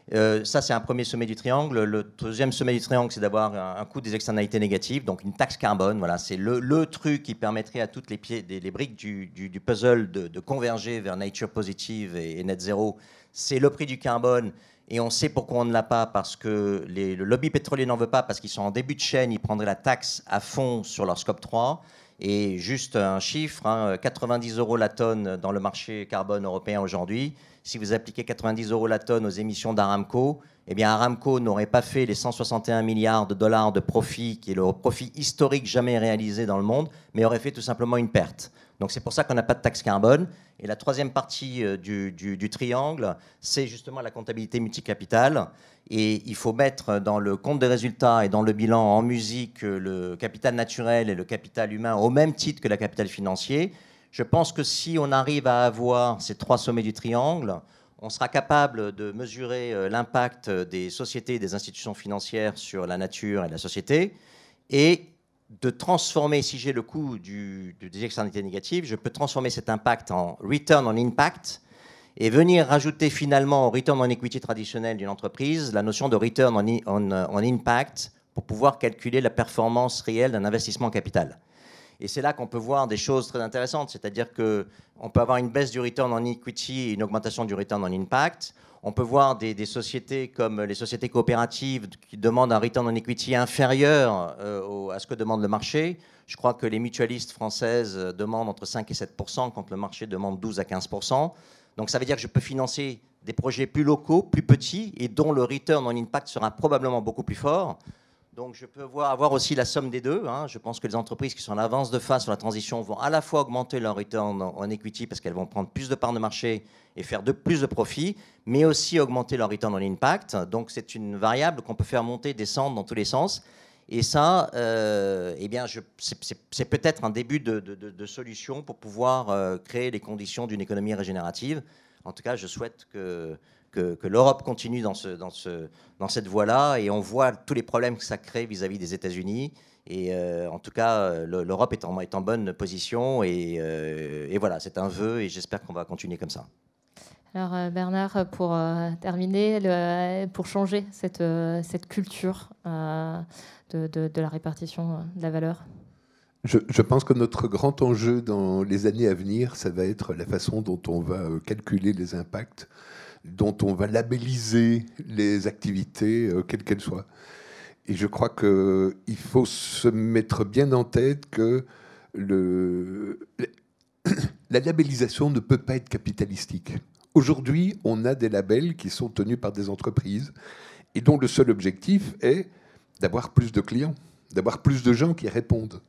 Ça, c'est un premier sommet du triangle. Le deuxième sommet du triangle, c'est d'avoir un coût des externalités négatives, donc une taxe carbone. Voilà, c'est le truc qui permettrait à toutes les briques du puzzle de converger vers nature positive et net zéro. C'est le prix du carbone. Et on sait pourquoi on ne l'a pas, parce que le lobby pétrolier n'en veut pas, parce qu'ils sont en début de chaîne, ils prendraient la taxe à fond sur leur scope 3. Et juste un chiffre, 90 € la tonne dans le marché carbone européen aujourd'hui. Si vous appliquez 90 € la tonne aux émissions d'Aramco, eh bien Aramco n'aurait pas fait les 161 milliards de dollars de profit, qui est le profit historique jamais réalisé dans le monde, mais aurait fait tout simplement une perte. Donc c'est pour ça qu'on n'a pas de taxe carbone. Et la troisième partie du triangle, c'est justement la comptabilité multicapitale. Et il faut mettre dans le compte des résultats et dans le bilan en musique le capital naturel et le capital humain au même titre que le capital financier. Je pense que si on arrive à avoir ces 3 sommets du triangle, on sera capable de mesurer l'impact des sociétés et des institutions financières sur la nature et la société, et de transformer, si j'ai le coût des externalités négatives, je peux transformer cet impact en return on impact et venir rajouter finalement au return on equity traditionnel d'une entreprise la notion de return on impact pour pouvoir calculer la performance réelle d'un investissement en capital. Et c'est là qu'on peut voir des choses très intéressantes, c'est-à-dire qu'on peut avoir une baisse du return on equity et une augmentation du return on impact. On peut voir des sociétés comme les sociétés coopératives qui demandent un return on equity inférieur à ce que demande le marché. Je crois que les mutualistes françaises demandent entre 5 et 7%, quand le marché demande 12 à 15%. Donc ça veut dire que je peux financer des projets plus locaux, plus petits, et dont le return on impact sera probablement beaucoup plus fort. Donc je peux avoir aussi la somme des deux. Je pense que les entreprises qui sont en avance de phase sur la transition vont à la fois augmenter leur return on equity parce qu'elles vont prendre plus de parts de marché et faire plus de profits, mais aussi augmenter leur return on impact. Donc c'est une variable qu'on peut faire monter, descendre dans tous les sens. Et ça, eh bien, c'est peut-être un début de solution pour pouvoir créer les conditions d'une économie régénérative. En tout cas, je souhaite que l'Europe continue dans cette voie-là, et on voit tous les problèmes que ça crée vis-à-vis des États-Unis. Et en tout cas, l'Europe est en bonne position, et voilà, c'est un vœu, et j'espère qu'on va continuer comme ça. Alors Bernard, pour terminer, pour changer cette culture de la répartition de la valeur. Je pense que notre grand enjeu dans les années à venir, ça va être la façon dont on va calculer les impacts, dont on va labelliser les activités, quelles qu'elles soient. Et je crois qu'il faut se mettre bien en tête que la labellisation ne peut pas être capitalistique. Aujourd'hui, on a des labels qui sont tenus par des entreprises et dont le seul objectif est d'avoir plus de clients, d'avoir plus de gens qui répondent.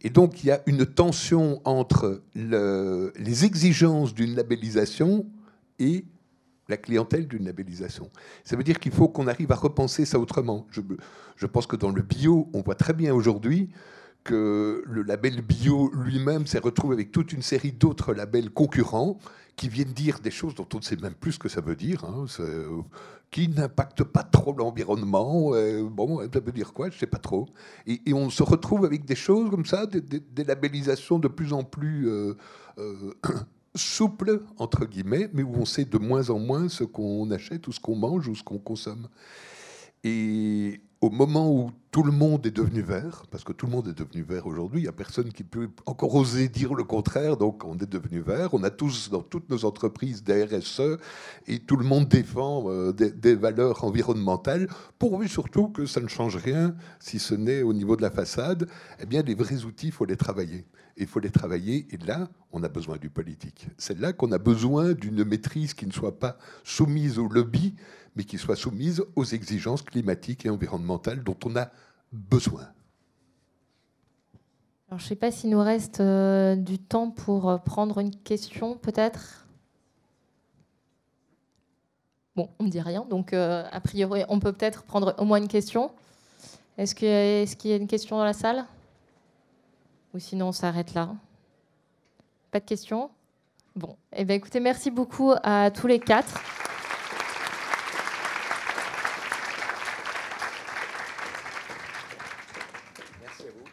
Et donc, il y a une tension entre les exigences d'une labellisation et la clientèle d'une labellisation. Ça veut dire qu'il faut qu'on arrive à repenser ça autrement. Je pense que dans le bio, on voit très bien aujourd'hui que le label bio lui-même s'est retrouvé avec toute une série d'autres labels concurrents qui viennent dire des choses dont on ne sait même plus ce que ça veut dire, qui n'impactent pas trop l'environnement. Bon, ça veut dire quoi? Je ne sais pas trop. Et on se retrouve avec des choses comme ça, des labellisations de plus en plus souples, entre guillemets, mais où on sait de moins en moins ce qu'on achète ou ce qu'on mange ou ce qu'on consomme. Et au moment où tout le monde est devenu vert, parce que tout le monde est devenu vert aujourd'hui, il n'y a personne qui peut encore oser dire le contraire, donc on est devenu vert, on a tous dans toutes nos entreprises des RSE, et tout le monde défend des valeurs environnementales, pourvu surtout que ça ne change rien, si ce n'est au niveau de la façade. Eh bien, les vrais outils, il faut les travailler. Il faut les travailler, et là, on a besoin du politique. C'est là qu'on a besoin d'une maîtrise qui ne soit pas soumise au lobby, mais qui soit soumise aux exigences climatiques et environnementales dont on a besoin. Alors, je ne sais pas s'il nous reste du temps pour prendre une question, peut-être. Bon, on ne dit rien, donc a priori, on peut peut-être prendre au moins une question. Est-ce qu'il y a une question dans la salle? Ou sinon, on s'arrête là. Pas de questions? Bon, eh bien, écoutez, merci beaucoup à tous les quatre. Merci à vous.